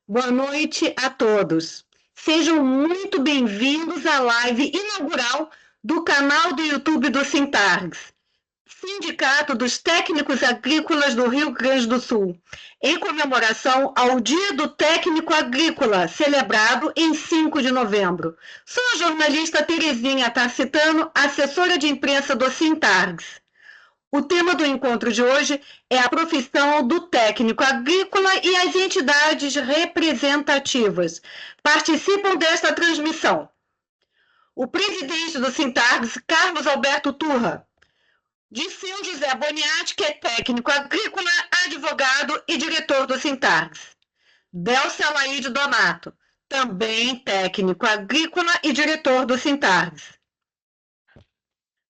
Boa noite a todos. Sejam muito bem-vindos à live inaugural do canal do YouTube do Sintargs, Sindicato dos Técnicos Agrícolas do Rio Grande do Sul, em comemoração ao Dia do Técnico Agrícola, celebrado em 5 de novembro. Sou a jornalista Terezinha Tarcitano, assessora de imprensa do Sintargs. O tema do encontro de hoje é a profissão do técnico agrícola e as entidades representativas. Participam desta transmissão o presidente do Sintargs, Carlos Alberto Turra, Dirceu José Boniatti, que é técnico agrícola, advogado e diretor do Sintargs. Delcia Laide Donato, também técnico agrícola e diretor do Sintargs.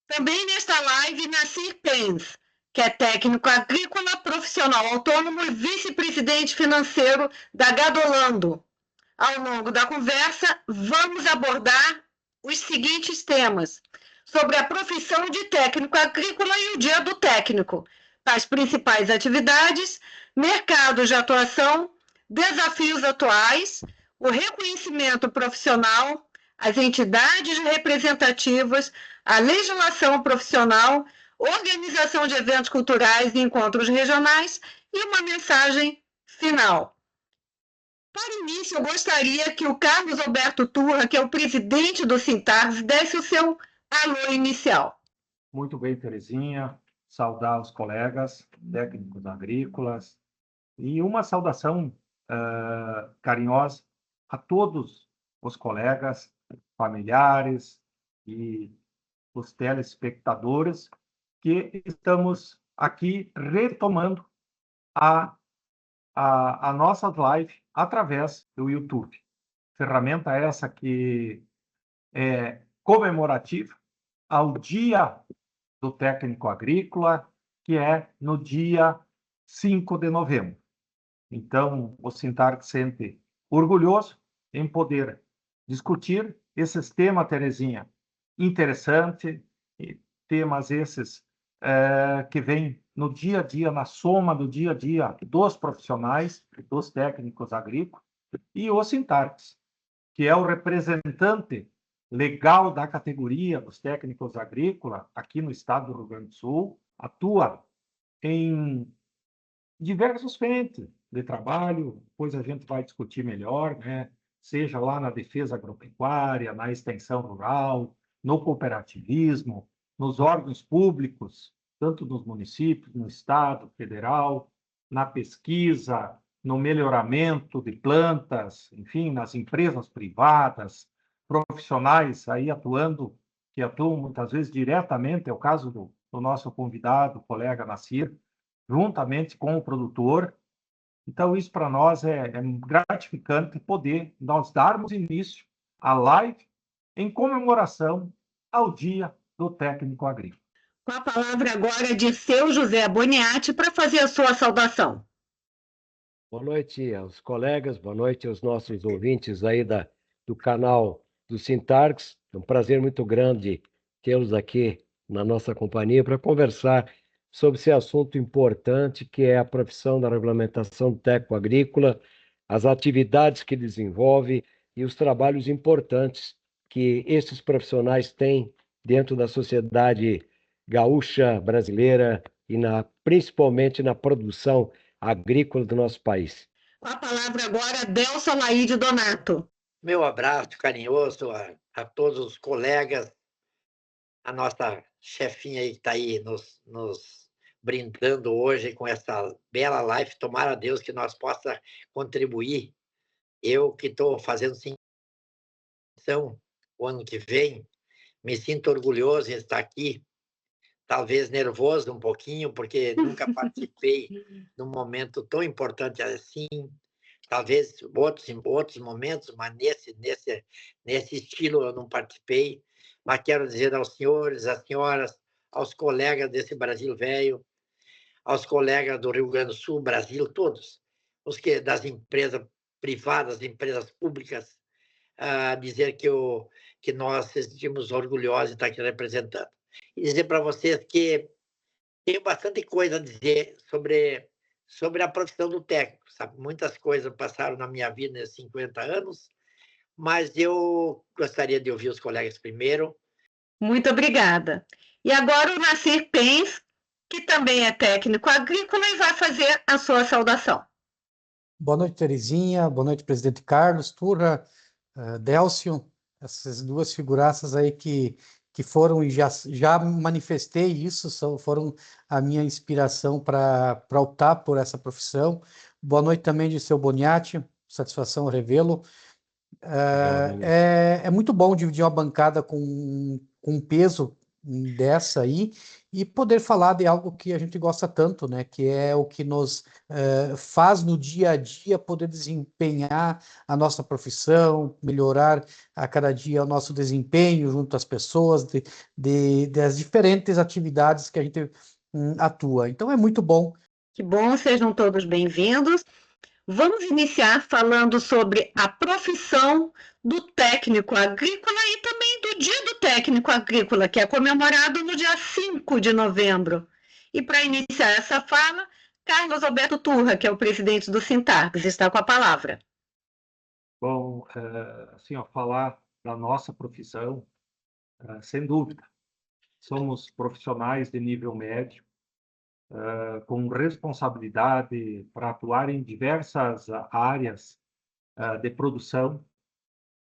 Também nesta live, Nassir Pens, que é técnico agrícola, profissional autônomo e vice-presidente financeiro da Gadolando. Ao longo da conversa, vamos abordar os seguintes temas: sobre a profissão de técnico agrícola e o Dia do Técnico, as principais atividades, mercados de atuação, desafios atuais, o reconhecimento profissional, as entidades representativas, a legislação profissional, organização de eventos culturais e encontros regionais e uma mensagem final. Para início, eu gostaria que o Carlos Alberto Turra, que é o presidente do Sintargs, desse o seu alô inicial. Muito bem, Terezinha. Saudar os colegas técnicos agrícolas e uma saudação carinhosa a todos os colegas, familiares e os telespectadores que estamos aqui retomando a nossa live através do YouTube. Ferramenta essa que é comemorativa ao Dia do Técnico Agrícola, que é no dia 5 de novembro. Então, o Sintargs sente orgulhoso em poder discutir esses temas, Terezinha, interessante, temas esses que vêm no dia a dia, na soma do dia a dia dos profissionais, dos técnicos agrícolas, e o Sintargs, que é o representante legal da categoria dos técnicos agrícolas aqui no estado do Rio Grande do Sul, atua em diversos frentes de trabalho, depois a gente vai discutir melhor, né? Seja lá na defesa agropecuária, na extensão rural, no cooperativismo, nos órgãos públicos, tanto nos municípios, no estado, federal, na pesquisa, no melhoramento de plantas, enfim, nas empresas privadas, profissionais aí atuando, que atuam muitas vezes diretamente, é o caso do nosso convidado, o colega Nassir, juntamente com o produtor. Então, isso para nós é gratificante poder nós darmos início à live em comemoração ao Dia do Técnico Agrícola. Com a palavra agora de Dirceu José Boniatti para fazer a sua saudação. Boa noite aos colegas, boa noite aos nossos ouvintes aí do canal do Sintargs. É um prazer muito grande tê-los aqui na nossa companhia para conversar sobre esse assunto importante que é a profissão da regulamentação técnico-agrícola, as atividades que desenvolve e os trabalhos importantes que esses profissionais têm dentro da sociedade gaúcha brasileira e principalmente na produção agrícola do nosso país. Com a palavra agora, Delcia Laide Donato. Meu abraço carinhoso a todos os colegas, a nossa chefinha aí que está aí nos brindando hoje com essa bela live. Tomara a Deus que nós possa contribuir. Eu que estou fazendo então o ano que vem, me sinto orgulhoso em estar aqui, talvez nervoso um pouquinho, porque nunca participei de um momento tão importante assim. Talvez outros momentos, mas nesse estilo eu não participei. Mas quero dizer aos senhores, às senhoras, aos colegas desse Brasil velho, aos colegas do Rio Grande do Sul, Brasil, todos, os que das empresas privadas, empresas públicas, dizer que nós sentimos orgulhosos de estar aqui representando. E dizer para vocês que tenho bastante coisa a dizer sobre sobre a profissão do técnico. Sabe? Muitas coisas passaram na minha vida nesses 50 anos, mas eu gostaria de ouvir os colegas primeiro. Muito obrigada. E agora o Nacir Pens, que também é técnico agrícola e vai fazer a sua saudação. Boa noite, Terezinha. Boa noite, presidente Carlos, Turra, Délcio, essas duas figuraças aí que foram, e já manifestei isso, foram a minha inspiração para optar por essa profissão. Boa noite também de seu Boniati, satisfação revê-lo. É muito bom dividir uma bancada com um peso dessa aí e poder falar de algo que a gente gosta tanto, né? Que é o que nos faz no dia a dia poder desempenhar a nossa profissão, melhorar a cada dia o nosso desempenho junto às pessoas, das diferentes atividades que a gente atua. Então é muito bom. Que bom, sejam todos bem-vindos. Vamos iniciar falando sobre a profissão do técnico agrícola e também do Dia do Técnico Agrícola, que é comemorado no dia 5 de novembro. E para iniciar essa fala, Carlos Alberto Turra, que é o presidente do Sintargs, está com a palavra. Bom, assim, falar da nossa profissão, sem dúvida, somos profissionais de nível médio, com responsabilidade para atuar em diversas áreas de produção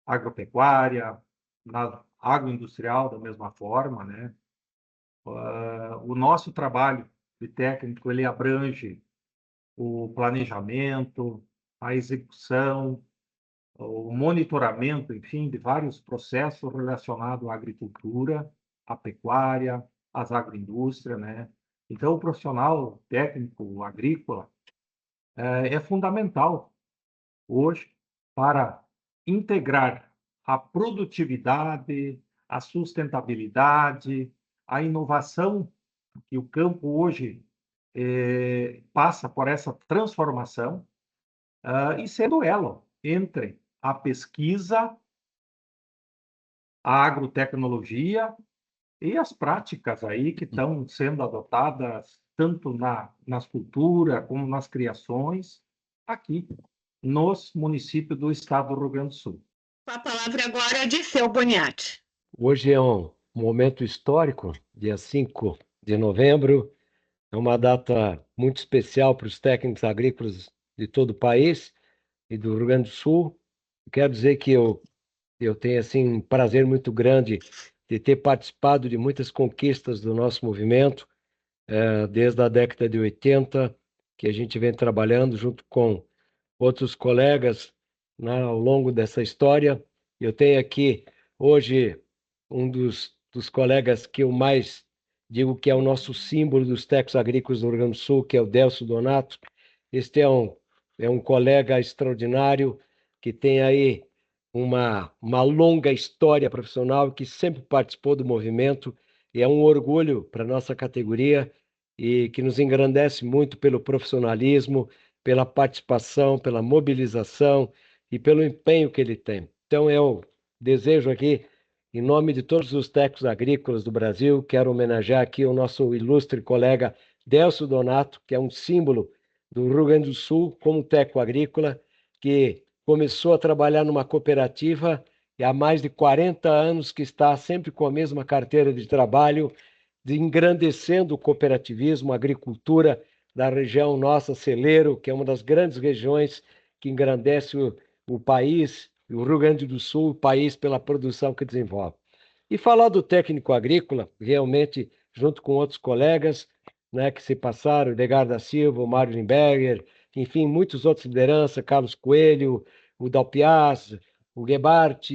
agropecuária, na agroindustrial da mesma forma, né? O nosso trabalho de técnico ele abrange o planejamento, a execução, o monitoramento, enfim, de vários processos relacionados à agricultura, à pecuária, às agroindústrias, né? Então, o profissional técnico agrícola é fundamental hoje para integrar a produtividade, a sustentabilidade, a inovação, que o campo hoje passa por essa transformação, e sendo elo entre a pesquisa, a agrotecnologia e as práticas aí que estão sendo adotadas tanto nas culturas como nas criações aqui nos municípios do estado do Rio Grande do Sul. A palavra agora é de seu Boniati. Hoje é um momento histórico, dia 5 de novembro, é uma data muito especial para os técnicos agrícolas de todo o país e do Rio Grande do Sul. Quero dizer que eu tenho assim, um prazer muito grande de ter participado de muitas conquistas do nosso movimento, desde a década de 80, que a gente vem trabalhando junto com outros colegas, né, ao longo dessa história. Eu tenho aqui hoje um dos colegas que eu mais digo que é o nosso símbolo dos técnicos agrícolas do Rio Grande do Sul, que é o Délcio Donato. Este é um colega extraordinário que tem aí uma longa história profissional, que sempre participou do movimento, e é um orgulho para a nossa categoria e que nos engrandece muito pelo profissionalismo, pela participação, pela mobilização e pelo empenho que ele tem. Então, eu desejo aqui, em nome de todos os técnicos agrícolas do Brasil, quero homenagear aqui o nosso ilustre colega Délcio Donato, que é um símbolo do Rio Grande do Sul como técnico agrícola, que começou a trabalhar numa cooperativa e há mais de 40 anos que está sempre com a mesma carteira de trabalho, engrandecendo o cooperativismo, a agricultura da região nossa, Celeiro, que é uma das grandes regiões que engrandece o país, o Rio Grande do Sul, o país pela produção que desenvolve. E falar do técnico agrícola, realmente, junto com outros colegas, né, que se passaram, o Edgar da Silva, o Mário Limberger, enfim, muitos outros lideranças, Carlos Coelho, o Dalpiaz, o Gebart,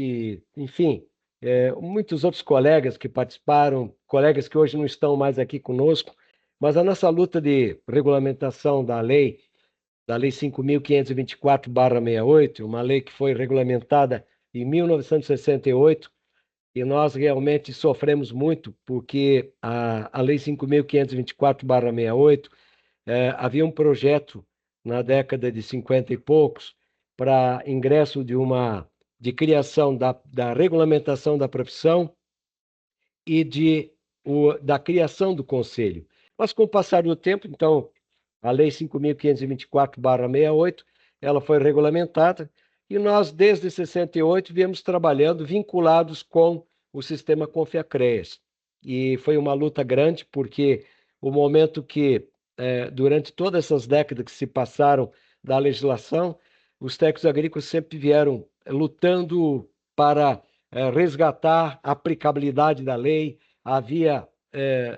enfim, muitos outros colegas que participaram, colegas que hoje não estão mais aqui conosco, mas a nossa luta de regulamentação da lei 5.524/68, uma lei que foi regulamentada em 1968, e nós realmente sofremos muito, porque a lei 5.524/68, havia um projeto na década de 50 e poucos para ingresso de criação da regulamentação da profissão e da criação do conselho. Mas com o passar do tempo, então, a Lei 5.524/68, ela foi regulamentada, e nós, desde 68, viemos trabalhando vinculados com o sistema Confiacreas. E foi uma luta grande, porque o momento que, durante todas essas décadas que se passaram da legislação, os técnicos agrícolas sempre vieram lutando para resgatar a aplicabilidade da lei. Havia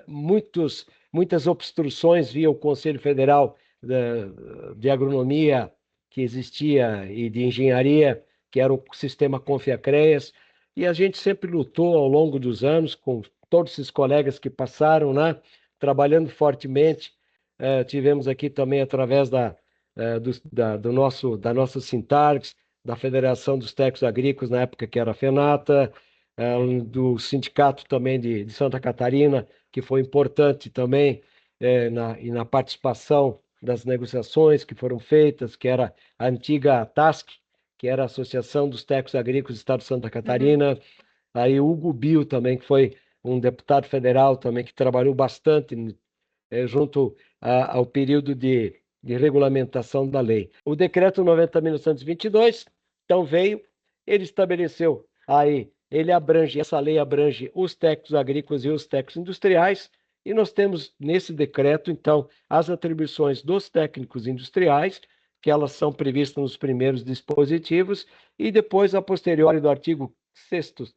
muitas obstruções via o Conselho Federal de Agronomia que existia e de Engenharia, que era o sistema Confiacreas, e a gente sempre lutou ao longo dos anos com todos esses colegas que passaram, né, trabalhando fortemente. Tivemos aqui também, através da nossa Sintargs, da Federação dos Técnicos Agrícolas, na época que era a FENATA, do Sindicato também de Santa Catarina, que foi importante também na participação das negociações que foram feitas, que era a antiga TASC, que era a Associação dos Técnicos Agrícolas do Estado de Santa Catarina. Aí o Hugo Bio também, que foi um deputado federal também, que trabalhou bastante junto ao período de regulamentação da lei. O Decreto 90.922, então veio, ele estabeleceu aí, essa lei abrange os técnicos agrícolas e os técnicos industriais, e nós temos nesse decreto, então, as atribuições dos técnicos industriais, que elas são previstas nos primeiros dispositivos, e depois, a posteriori do artigo 6º,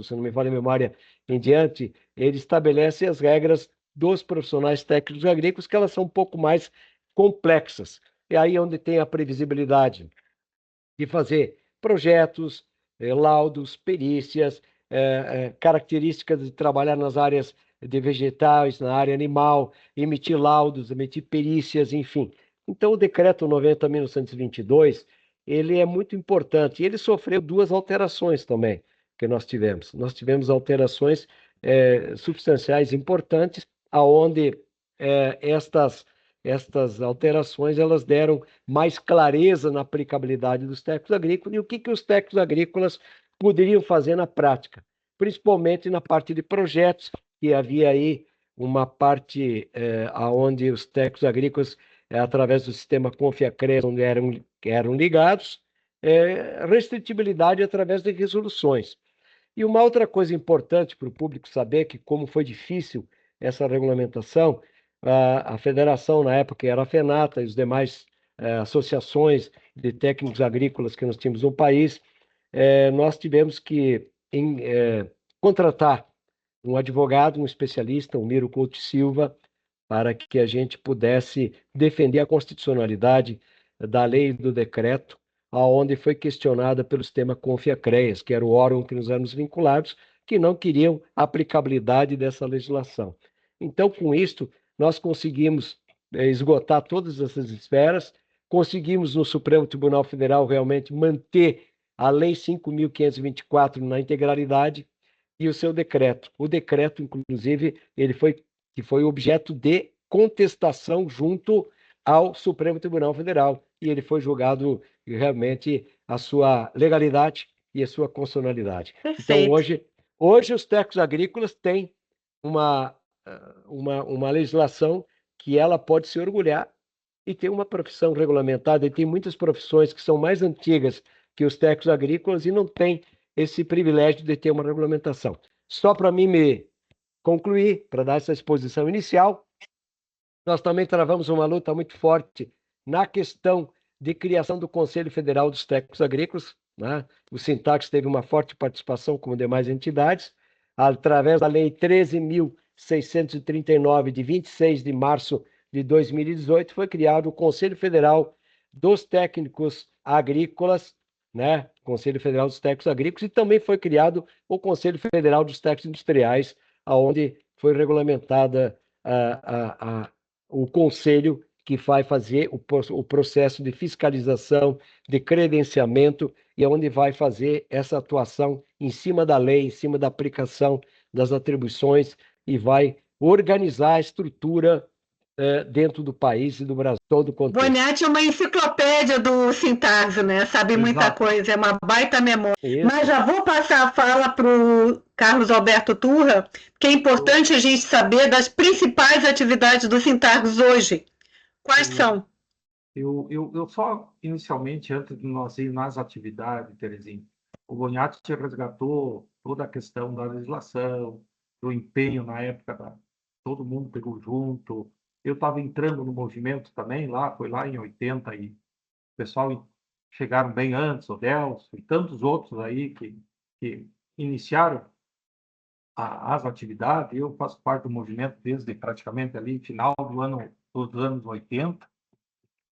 se não me falha a memória, em diante, ele estabelece as regras dos profissionais técnicos agrícolas, que elas são um pouco mais complexas. E aí onde tem a previsibilidade de fazer projetos, laudos, perícias, características de trabalhar nas áreas de vegetais, na área animal, emitir laudos, emitir perícias, enfim. Então, o Decreto 90.922, ele é muito importante. E ele sofreu 2 alterações também, que nós tivemos. Nós tivemos alterações substanciais importantes, aonde estas alterações elas deram mais clareza na aplicabilidade dos técnicos agrícolas e o que os técnicos agrícolas poderiam fazer na prática, principalmente na parte de projetos, que havia aí uma parte onde os técnicos agrícolas, através do sistema Confiacreas, onde eram ligados, restritibilidade através de resoluções. E uma outra coisa importante para o público saber, que como foi difícil essa regulamentação, a federação, na época, era a FENATA e os demais associações de técnicos agrícolas que nós tínhamos no país, nós tivemos que contratar um advogado, um especialista, o Miro Couto Silva, para que a gente pudesse defender a constitucionalidade da lei e do decreto, aonde foi questionada pelo sistema Confiacreas, que era o órgão que nos éramos vinculados, que não queriam a aplicabilidade dessa legislação. Então, com isto, nós conseguimos esgotar todas essas esferas, conseguimos no Supremo Tribunal Federal realmente manter a Lei 5.524 na integralidade e o seu decreto. O decreto, inclusive, que foi objeto de contestação junto ao Supremo Tribunal Federal, e ele foi julgado realmente a sua legalidade e a sua constitucionalidade. Perfeito. Então, hoje os técnicos agrícolas têm uma legislação que ela pode se orgulhar e tem uma profissão regulamentada, e tem muitas profissões que são mais antigas que os técnicos agrícolas e não tem esse privilégio de ter uma regulamentação. Só para mim me concluir, para dar essa exposição inicial, nós também travamos uma luta muito forte na questão de criação do Conselho Federal dos Técnicos Agrícolas, né? O Sintargs teve uma forte participação, como demais entidades, através da Lei 13.639, de 26 de março de 2018, foi criado o Conselho Federal dos Técnicos Agrícolas, né? Conselho Federal dos Técnicos Agrícolas, e também foi criado o Conselho Federal dos Técnicos Industriais, onde foi regulamentada o conselho que vai fazer o processo de fiscalização, de credenciamento, e onde vai fazer essa atuação em cima da lei, em cima da aplicação das atribuições, e vai organizar a estrutura dentro do país e do Brasil todo o contexto. Bonatti é uma enciclopédia do Sintargs, né? Sabe muita Exato. coisa, é uma baita memória. Isso. Mas já vou passar a fala para o Carlos Alberto Turra, que é importante a gente saber das principais atividades do Sintargs hoje. Quais são? Eu só, inicialmente, antes de nós ir nas atividades, Terezinha, o Boniatti te resgatou toda a questão da legislação, do empenho na época, todo mundo pegou junto. Eu estava entrando no movimento também, foi lá em 80, e o pessoal chegaram bem antes, o Delcio e tantos outros aí que iniciaram as atividades. Eu faço parte do movimento desde praticamente ali, final dos anos 80.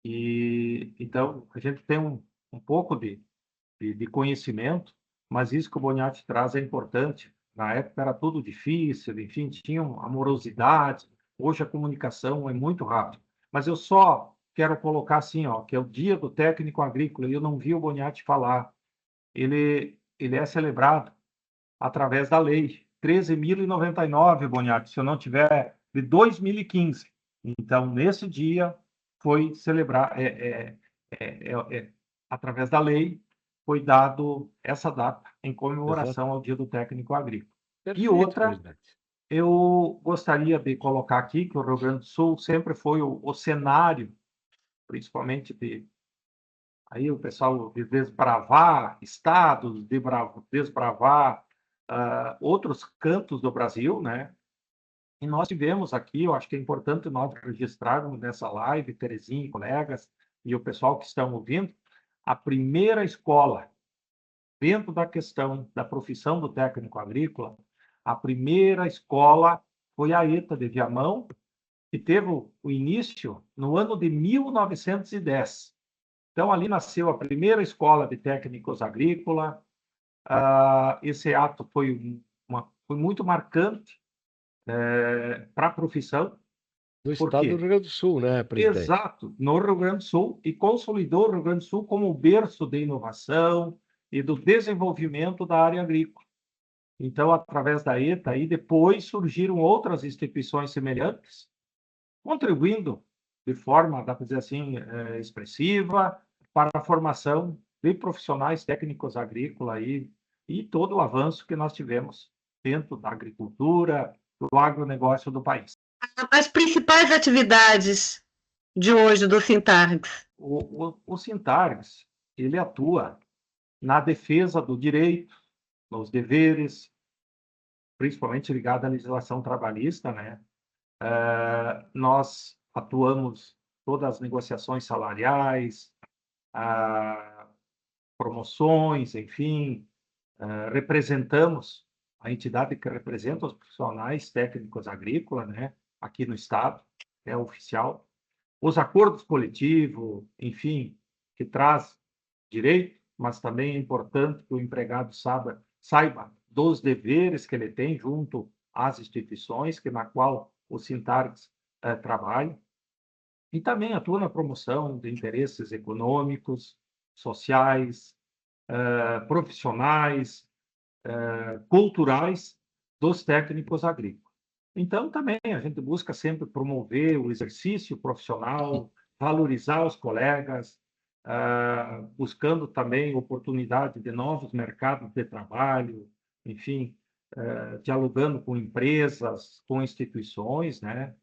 E então a gente tem um pouco de conhecimento, mas isso que o Boniatti traz é importante. Na época era tudo difícil, enfim, tinha uma morosidade. Hoje a comunicação é muito rápida. Mas eu só quero colocar assim, ó, que é o Dia do Técnico Agrícola, e eu não vi o Boniatti falar. Ele é celebrado através da lei 13.099, Boniatti, se eu não tiver, de 2015. Então, nesse dia, foi celebrar, através da lei, foi dado essa data em comemoração ao Dia do Técnico Agrícola. Perfeito, E outra, presidente. eu gostaria de colocar aqui que o Rio Grande do Sul sempre foi o cenário, principalmente aí o pessoal de desbravar estados, desbravar outros cantos do Brasil, né? E nós tivemos aqui, eu acho que é importante nós registrarmos nessa live, Terezinha e colegas, e o pessoal que estão ouvindo, a primeira escola, dentro da questão da profissão do técnico agrícola, a primeira escola foi a ETA de Viamão, que teve o início no ano de 1910. Então, ali nasceu a primeira escola de técnicos agrícola. Esse ato foi muito marcante para a profissão. Do estado do Rio Grande do Sul, né, presidente? Exato, no Rio Grande do Sul, e consolidou o Rio Grande do Sul como o berço de inovação e do desenvolvimento da área agrícola. Então, através da ETA, aí depois surgiram outras instituições semelhantes, contribuindo de forma, dá para dizer assim, expressiva, para a formação de profissionais técnicos agrícolas e todo o avanço que nós tivemos dentro da agricultura, do agronegócio do país. As principais atividades de hoje do Sintargs. O Sintargs, ele atua na defesa do direito, nos deveres, principalmente ligado à legislação trabalhista, né? Nós atuamos todas as negociações salariais, promoções, enfim, representamos a entidade que representa os profissionais técnicos agrícolas, né, aqui no estado, é oficial. Os acordos coletivos, enfim, que traz direito, mas também é importante que o empregado saiba dos deveres que ele tem junto às instituições na qual o Sintargs trabalha. E também atua na promoção de interesses econômicos, sociais, profissionais, culturais dos técnicos agrícolas. Então, também a gente busca sempre promover o exercício profissional, valorizar os colegas, buscando também oportunidade de novos mercados de trabalho, enfim, dialogando com empresas, com instituições, né?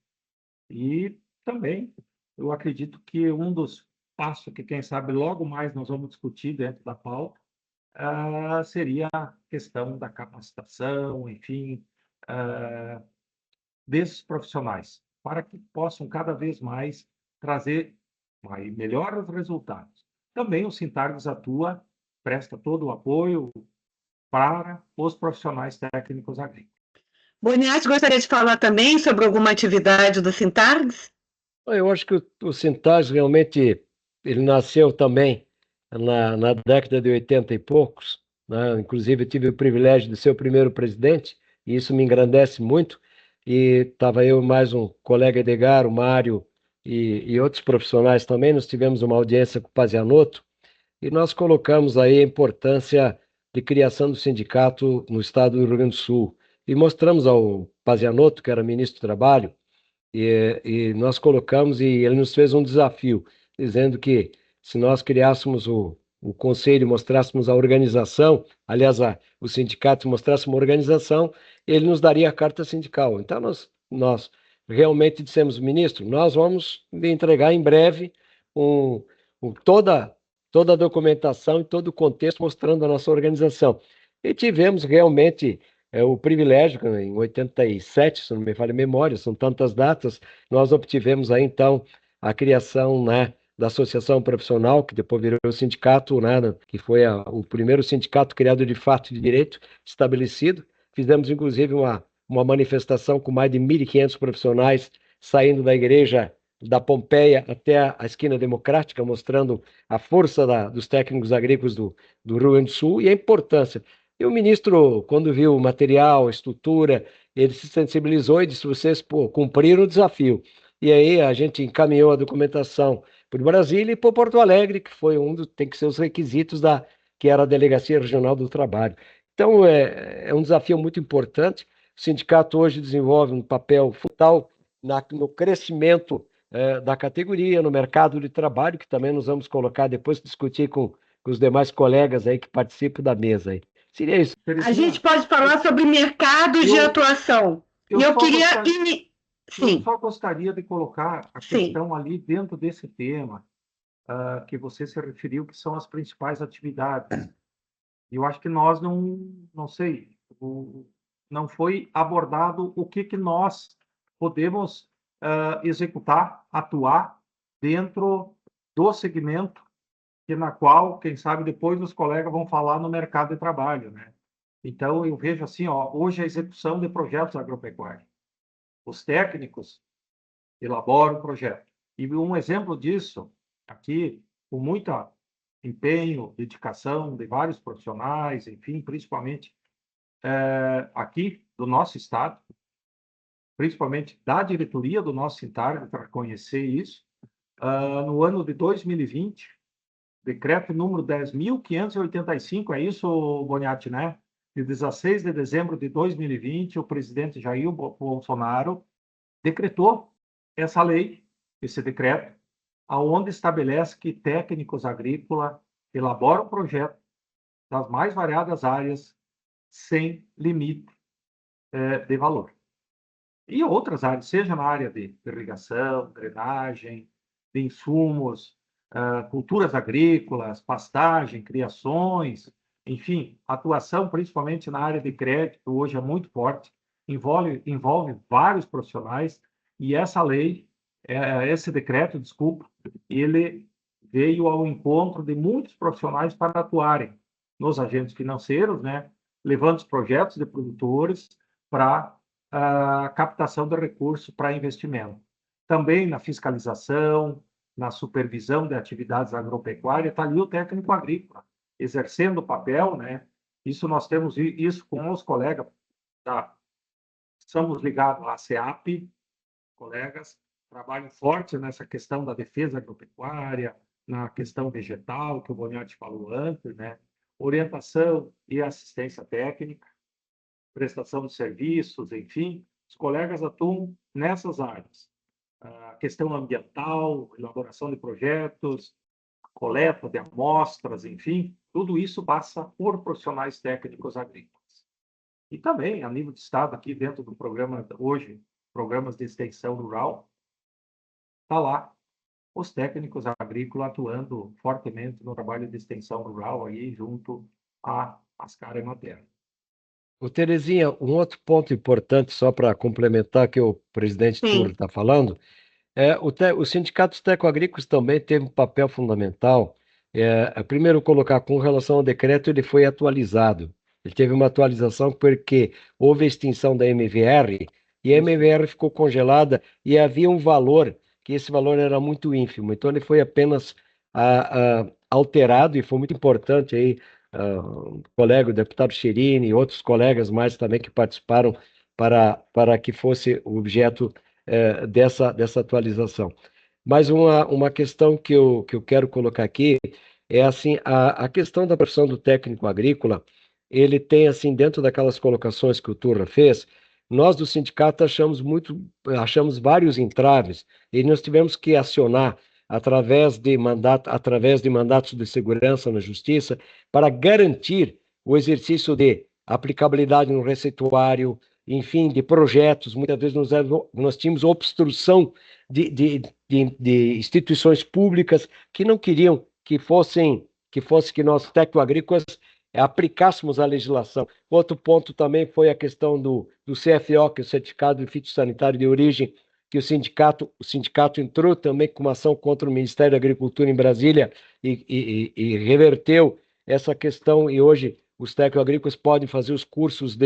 E também, eu acredito que um dos passos que, quem sabe, logo mais nós vamos discutir dentro da pauta, seria a questão da capacitação, enfim, desses profissionais, para que possam cada vez mais trazer melhores resultados. Também o Sintargs atua, presta todo o apoio para os profissionais técnicos agrícolas. Boniatti gostaria de falar também sobre alguma atividade do Sintargs? Eu acho que o Sintargs realmente ele nasceu também na década de 80 e poucos, né? Inclusive, eu tive o privilégio de ser o primeiro presidente, e isso me engrandece muito. E estava eu mais um colega Edgar, o Mário e outros profissionais também. Nós tivemos uma audiência com o Pazianotto e nós colocamos aí a importância de criação do sindicato no estado do Rio Grande do Sul. E mostramos ao Pazianotto, que era ministro do Trabalho, e nós colocamos, e ele nos fez um desafio, dizendo que se nós criássemos o conselho, mostrássemos a organização, aliás, o sindicato mostrasse uma organização, ele nos daria a carta sindical. Então, nós realmente dissemos, ministro, nós vamos lhe entregar em breve toda a documentação e todo o contexto mostrando a nossa organização. E tivemos realmente o privilégio, em 87, se não me falha a memória, são tantas datas, nós obtivemos aí, então, a criação, né, da Associação Profissional, que depois virou o sindicato, né, que foi o primeiro sindicato criado de fato de direito estabelecido. Fizemos, inclusive, uma manifestação com mais de 1.500 profissionais saindo da igreja da Pompeia até a esquina democrática, mostrando a força dos técnicos agrícolas do Rio Grande do Sul e a importância. E o ministro, quando viu o material, a estrutura, ele se sensibilizou e disse, vocês cumpriram o desafio. E aí a gente encaminhou a documentação para Brasília e para Porto Alegre, que foi tem que ser os requisitos que era a Delegacia Regional do Trabalho. Então, é um desafio muito importante. O sindicato hoje desenvolve um papel fundamental no crescimento da categoria, no mercado de trabalho, que também nós vamos colocar depois, discutir com os demais colegas aí que participam da mesa aí. Seria isso. A gente pode falar sobre mercado de atuação. Eu queria... Eu só gostaria de colocar a questão ali dentro desse tema que você se referiu, que são as principais atividades. Eu acho que nós não sei, não foi abordado o que nós podemos executar, atuar dentro do segmento na qual, quem sabe, depois os colegas vão falar no mercado de trabalho, né? Então, eu vejo assim, hoje a execução de projetos agropecuários. Os técnicos elaboram o projeto. E um exemplo disso, aqui, com muito empenho, dedicação de vários profissionais, enfim, principalmente aqui do nosso estado, principalmente da diretoria do nosso Sintarg, para conhecer isso, no ano de 2020, decreto número 10.585, é isso, Boniatti, né? De 16 de dezembro de 2020, o presidente Jair Bolsonaro decretou essa lei, esse decreto, aonde estabelece que técnicos agrícolas elaboram projetos das mais variadas áreas sem limite de valor. E outras áreas, seja na área de irrigação, drenagem, de insumos, culturas agrícolas, pastagem, criações, enfim, atuação principalmente na área de crédito, hoje é muito forte, envolve vários profissionais, e essa lei, esse decreto, desculpa, ele veio ao encontro de muitos profissionais para atuarem nos agentes financeiros, né, levando os projetos de produtores para a captação de recursos para investimento. Também na fiscalização, na supervisão de atividades agropecuárias, está ali o técnico agrícola, exercendo o papel, né? Isso nós temos isso com os colegas, somos ligados à CEAP, colegas, trabalham forte nessa questão da defesa agropecuária, na questão vegetal, que o Boniatti falou antes, né? Orientação e assistência técnica, prestação de serviços, enfim, os colegas atuam nessas áreas. A questão ambiental, elaboração de projetos, coleta de amostras, enfim, tudo isso passa por profissionais técnicos agrícolas. E também, a nível de Estado, aqui dentro do programa, hoje, programas de extensão rural, está lá os técnicos agrícolas atuando fortemente no trabalho de extensão rural, aí, junto à Ascar Emater. Ô, Terezinha, um outro ponto importante, só para complementar que o presidente Turro está falando, os sindicatos tecnoagrícolas também teve um papel fundamental. Primeiro, colocar com relação ao decreto, ele foi atualizado. Ele teve uma atualização porque houve a extinção da MVR e a MVR ficou congelada e havia um valor, que esse valor era muito ínfimo. Então, ele foi apenas alterado e foi muito importante aí. O colega, o deputado Cherini e outros colegas mais também que participaram para que fosse o objeto dessa atualização. Mas uma questão que eu quero colocar aqui é assim, a questão da profissão do técnico agrícola, ele tem assim, dentro daquelas colocações que o Turra fez, nós do sindicato achamos vários entraves e nós tivemos que acionar através de mandatos de segurança na Justiça, para garantir o exercício de aplicabilidade no receituário, enfim, de projetos. Muitas vezes nós tínhamos obstrução de instituições públicas que não queriam que nós tecnoagrícolas aplicássemos a legislação. Outro ponto também foi a questão do CFO, que é o Certificado Fitossanitário de Origem, que o sindicato entrou também com uma ação contra o Ministério da Agricultura em Brasília e reverteu essa questão, e hoje os tecnoagrícolas podem fazer os cursos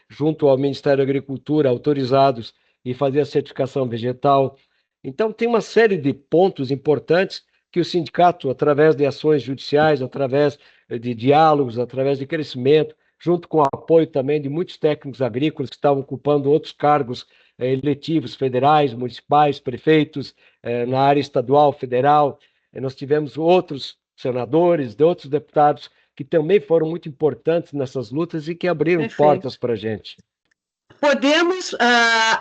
junto ao Ministério da Agricultura, autorizados, e fazer a certificação vegetal. Então, tem uma série de pontos importantes que o sindicato, através de ações judiciais, através de diálogos, através de crescimento, junto com o apoio também de muitos técnicos agrícolas que estavam ocupando outros cargos eletivos, federais, municipais, prefeitos, na área estadual, federal. Nós tivemos outros senadores, de outros deputados que também foram muito importantes nessas lutas e que abriram portas para a gente. Podemos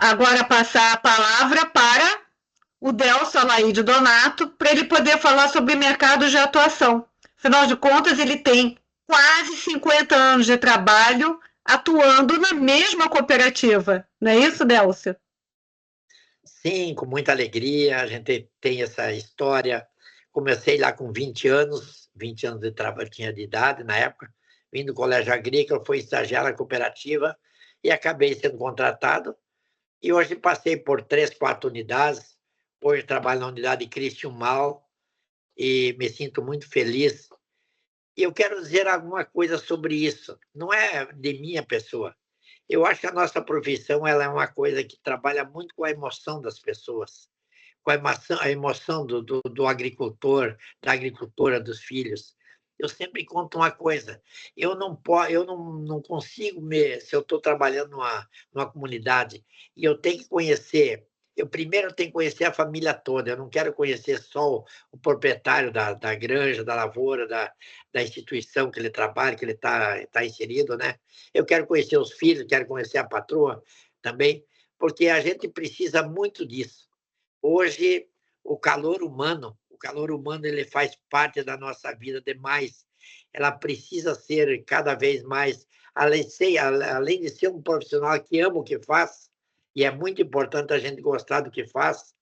agora passar a palavra para o Delcio Alaíde Donato, para ele poder falar sobre mercados de atuação. Afinal de contas, ele tem quase 50 anos de trabalho atuando na mesma cooperativa. Não é isso, Delcio? Sim, com muita alegria. A gente tem essa história. Comecei lá com 20 anos de trabalho, tinha de idade na época, vim do colégio agrícola, fui estagiário na cooperativa e acabei sendo contratado. E hoje passei por 3, 4 unidades. Hoje trabalho na unidade Cristian Mal e me sinto muito feliz. E eu quero dizer alguma coisa sobre isso. Não é de minha pessoa. Eu acho que a nossa profissão ela é uma coisa que trabalha muito com a emoção das pessoas, com a emoção do agricultor, da agricultora, dos filhos. Eu sempre conto uma coisa, eu não consigo, se eu estou trabalhando numa comunidade, e eu tenho que conhecer, eu primeiro tenho que conhecer a família toda, eu não quero conhecer só o proprietário da granja, da lavoura, da instituição que ele trabalha, que ele tá inserido, né? Eu quero conhecer os filhos, quero conhecer a patroa também, porque a gente precisa muito disso. Hoje, o calor humano ele faz parte da nossa vida demais. Ela precisa ser cada vez mais, além de ser um profissional que ama o que faz, e é muito importante a gente gostar do que faz.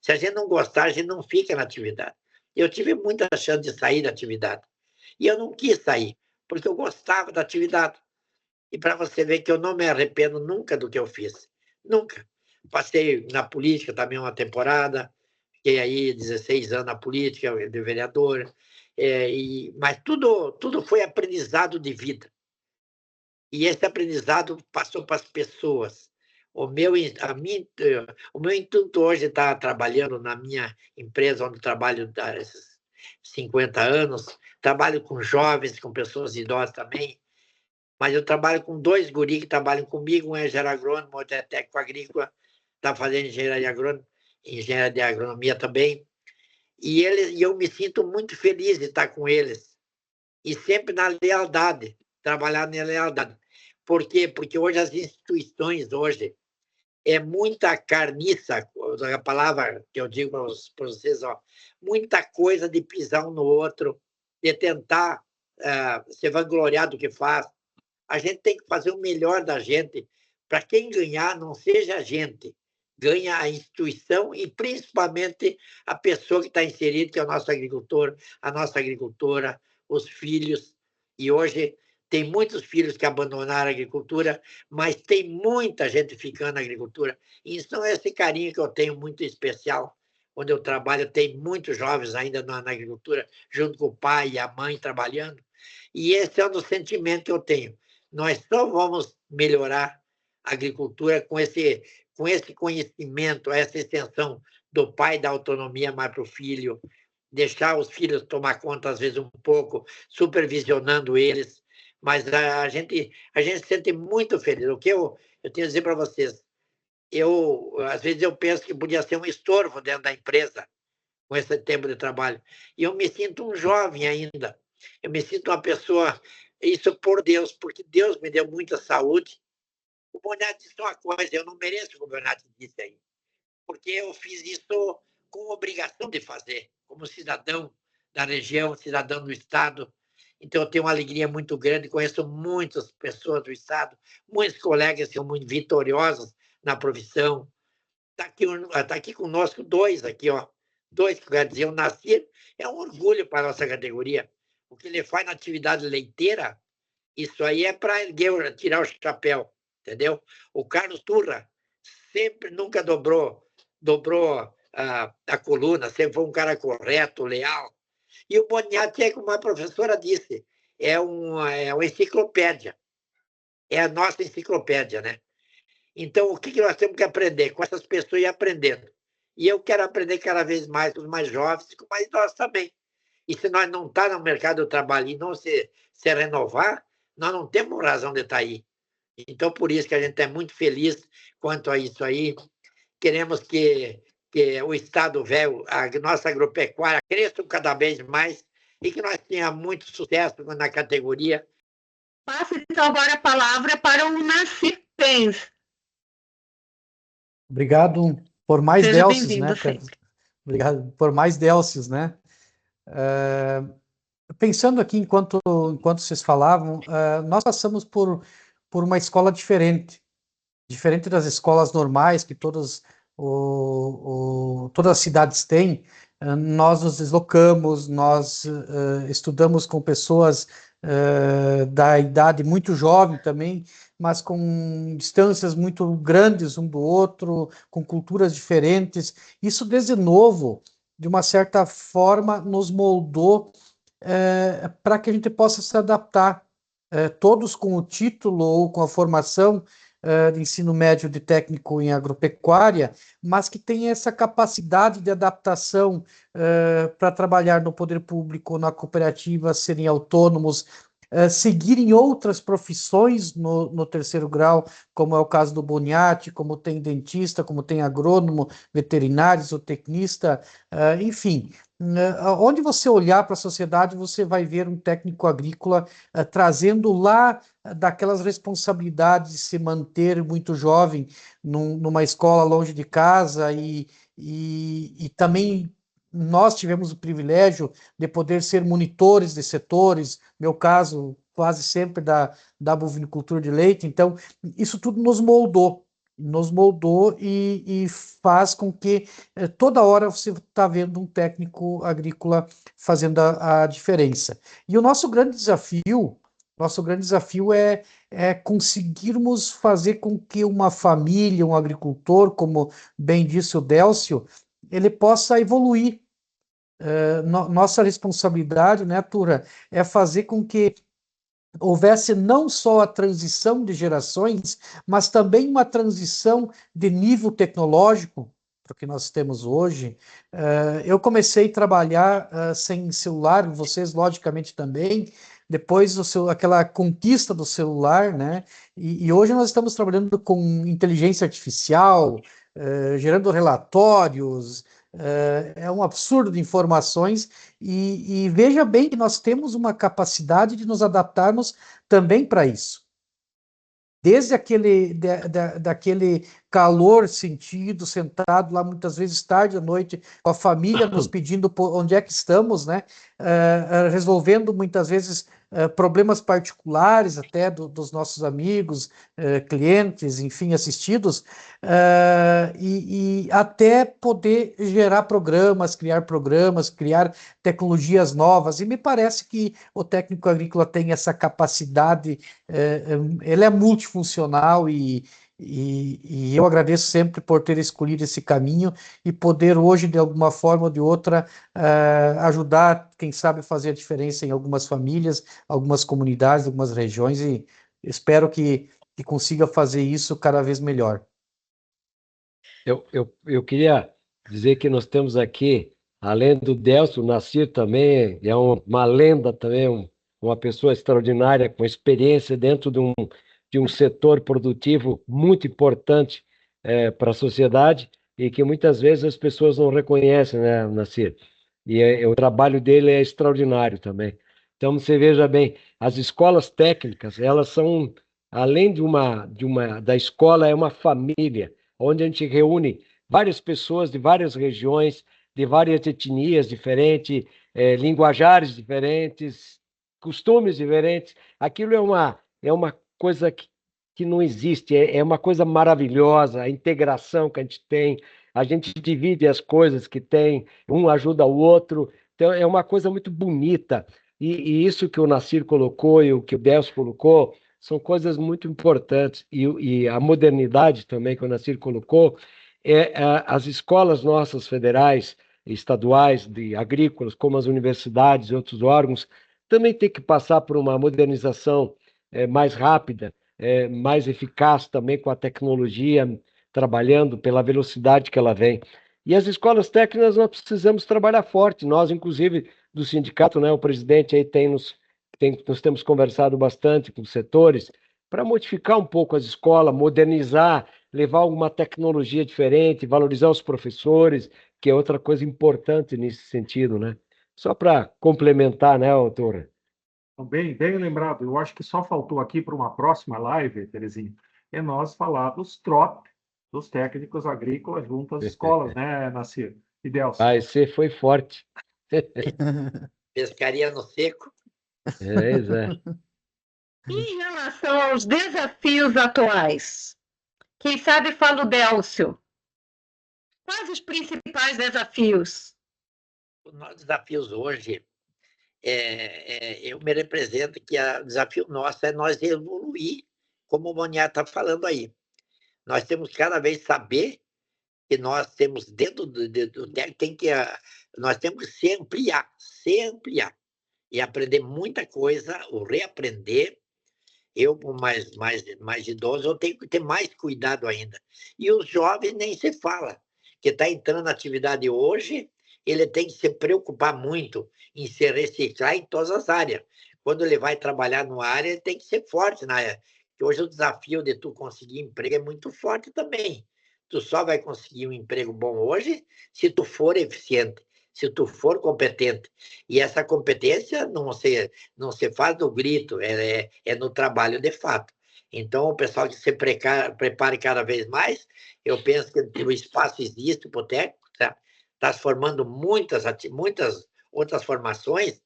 Se a gente não gostar, a gente não fica na atividade. Eu tive muita chance de sair da atividade. E eu não quis sair, porque eu gostava da atividade. E para você ver que eu não me arrependo nunca do que eu fiz. Nunca. Passei na política também uma temporada, fiquei aí 16 anos na política, de vereador, mas tudo foi aprendizado de vida. E esse aprendizado passou para as pessoas. O meu intuito hoje está trabalhando na minha empresa, onde trabalho há esses 50 anos, trabalho com jovens, com pessoas idosas também, mas eu trabalho com 2 guris que trabalham comigo, um é engenheiro agrônomo, outro é técnico agrícola, está fazendo engenharia de agronomia também, e eu me sinto muito feliz de estar com eles, e sempre na lealdade, trabalhar na lealdade. Por quê? Porque hoje as instituições, é muita carniça, a palavra que eu digo para vocês, muita coisa de pisar um no outro, de tentar se vangloriar do que faz. A gente tem que fazer o melhor da gente, para quem ganhar não seja a gente, ganha a instituição e principalmente a pessoa que está inserida, que é o nosso agricultor, a nossa agricultora, os filhos. E hoje tem muitos filhos que abandonaram a agricultura, mas tem muita gente ficando na agricultura. E então esse carinho que eu tenho muito especial, onde eu trabalho, tem muitos jovens ainda na agricultura, junto com o pai e a mãe trabalhando. E esse é um dos sentimentos que eu tenho. Nós só vamos melhorar a agricultura com esse conhecimento, essa extensão do pai da autonomia mais para o filho, deixar os filhos tomar conta, às vezes, um pouco, supervisionando eles. Mas a gente se sente muito feliz. O que eu tenho a dizer para vocês, às vezes eu penso que podia ser um estorvo dentro da empresa, com esse tempo de trabalho. E eu me sinto um jovem ainda. Eu me sinto uma pessoa... Isso por Deus, porque Deus me deu muita saúde. O Bonatti disse uma coisa, eu não mereço o que o Bonatti disse aí, porque eu fiz isso com obrigação de fazer, como cidadão da região, cidadão do Estado. Então, eu tenho uma alegria muito grande, conheço muitas pessoas do Estado, muitos colegas que são muito vitoriosos na profissão. Tá aqui conosco dois aqui, ó. Dois, que eu quero dizer, o Nassir é um orgulho para a nossa categoria. O que ele faz na atividade leiteira, isso aí é para tirar o chapéu, entendeu? O Carlos Turra sempre, nunca dobrou a coluna, sempre foi um cara correto, leal. E o Boniati é, como a professora disse, é uma enciclopédia. É a nossa enciclopédia, né? Então, o que nós temos que aprender? Com essas pessoas ir aprendendo. E eu quero aprender cada vez mais com os mais jovens, com os mais idosos também. E se nós não estar no mercado do trabalho e não se renovar, nós não temos razão de estar aí. Então, por isso que a gente é muito feliz quanto a isso aí. Queremos que o Estado velho, a nossa agropecuária, cresça cada vez mais e que nós tenhamos muito sucesso na categoria. Passo, então, agora a palavra para o Nassir Pens. Obrigado por mais Seja Delcios, né? bem-vindo sempre. Obrigado por mais Delcios, né? Pensando aqui enquanto vocês falavam, nós passamos por uma escola diferente das escolas normais que todas as cidades têm. Nós nos deslocamos, nós estudamos com pessoas da idade muito jovem também, mas com distâncias muito grandes um do outro, com culturas diferentes. Isso, desde novo, de uma certa forma, nos moldou para que a gente possa se adaptar, todos com o título ou com a formação de ensino médio de técnico em agropecuária, mas que tem essa capacidade de adaptação para trabalhar no poder público, na cooperativa, serem autônomos, seguirem outras profissões no terceiro grau, como é o caso do Boniati, como tem dentista, como tem agrônomo, veterinário, zootecnista, enfim. Onde você olhar para a sociedade, você vai ver um técnico agrícola trazendo lá daquelas responsabilidades de se manter muito jovem numa escola longe de casa e também nós tivemos o privilégio de poder ser monitores de setores, meu caso, quase sempre da bovinicultura de leite. Então, isso tudo nos moldou e faz com que toda hora você está vendo um técnico agrícola fazendo a diferença. E o nosso grande desafio é conseguirmos fazer com que uma família, um agricultor, como bem disse o Délcio, ele possa evoluir. Nossa responsabilidade, né, Tura, é fazer com que houvesse não só a transição de gerações, mas também uma transição de nível tecnológico para o que nós temos hoje. Eu comecei a trabalhar sem celular, vocês logicamente também, depois aquela conquista do celular, né? E hoje nós estamos trabalhando com inteligência artificial, gerando relatórios, é um absurdo de informações, e veja bem que nós temos uma capacidade de nos adaptarmos também para isso. Desde daquele calor sentido, sentado lá muitas vezes tarde à noite, com a família nos pedindo onde é que estamos, né? Resolvendo muitas vezes problemas particulares até dos nossos amigos, clientes, enfim, assistidos, e até poder gerar programas, criar tecnologias novas. E me parece que o técnico agrícola tem essa capacidade, ele é multifuncional e eu agradeço sempre por ter escolhido esse caminho e poder hoje, de alguma forma ou de outra, ajudar, quem sabe, fazer a diferença em algumas famílias, algumas comunidades, algumas regiões, e espero que consiga fazer isso cada vez melhor. Eu queria dizer que nós temos aqui, além do Delcio, o Nassir também é uma lenda também, uma pessoa extraordinária, com experiência dentro de um setor produtivo muito importante para a sociedade e que muitas vezes as pessoas não reconhecem, né, Nassir? E o trabalho dele é extraordinário também. Então, você veja bem, as escolas técnicas, elas são, além da escola, é uma família, onde a gente reúne várias pessoas de várias regiões, de várias etnias diferentes, linguajares diferentes, costumes diferentes. Aquilo é uma coisa que não existe, é uma coisa maravilhosa, a integração que a gente divide as coisas que tem, um ajuda o outro, então é uma coisa muito bonita. E isso que o Nassir colocou e o que o Delcio colocou são coisas muito importantes. E a modernidade também que o Nassir colocou, as escolas nossas federais, estaduais, de agrícolas, como as universidades e outros órgãos, também tem que passar por uma modernização mais rápida, mais eficaz também com a tecnologia, trabalhando pela velocidade que ela vem. E as escolas técnicas nós precisamos trabalhar forte. Nós, inclusive, do sindicato, né, o presidente aí nós temos conversado bastante com os setores para modificar um pouco as escolas, modernizar, levar alguma tecnologia diferente, valorizar os professores, que é outra coisa importante nesse sentido, né? Só para complementar, né, autor? Então, bem lembrado. Eu acho que só faltou aqui para uma próxima live, Terezinha, é nós falar dos TROT, dos técnicos agrícolas junto às escolas, né, Nassir e Delcio? Você foi forte. Pescaria no seco. Exato. Em relação aos desafios atuais, quem sabe fala o Delcio. Quais os principais desafios? Os nossos desafios hoje, eu me represento que o desafio nosso é nós evoluir, como o Moniá está falando aí. Nós temos que cada vez saber que nós temos dentro nós temos que se ampliar e aprender muita coisa, ou reaprender. Eu, como mais idoso, eu tenho que ter mais cuidado ainda. E os jovens nem se fala, que está entrando na atividade hoje, ele tem que se preocupar muito em se reciclar em todas as áreas. Quando ele vai trabalhar numa área, ele tem que ser forte na área. Porque hoje o desafio de tu conseguir emprego é muito forte também. Tu só vai conseguir um emprego bom hoje se tu for eficiente, se tu for competente. E essa competência não se faz no grito, é no trabalho de fato. Então, o pessoal que se prepare cada vez mais, eu penso que o espaço existe para o técnico, está se formando muitas outras formações,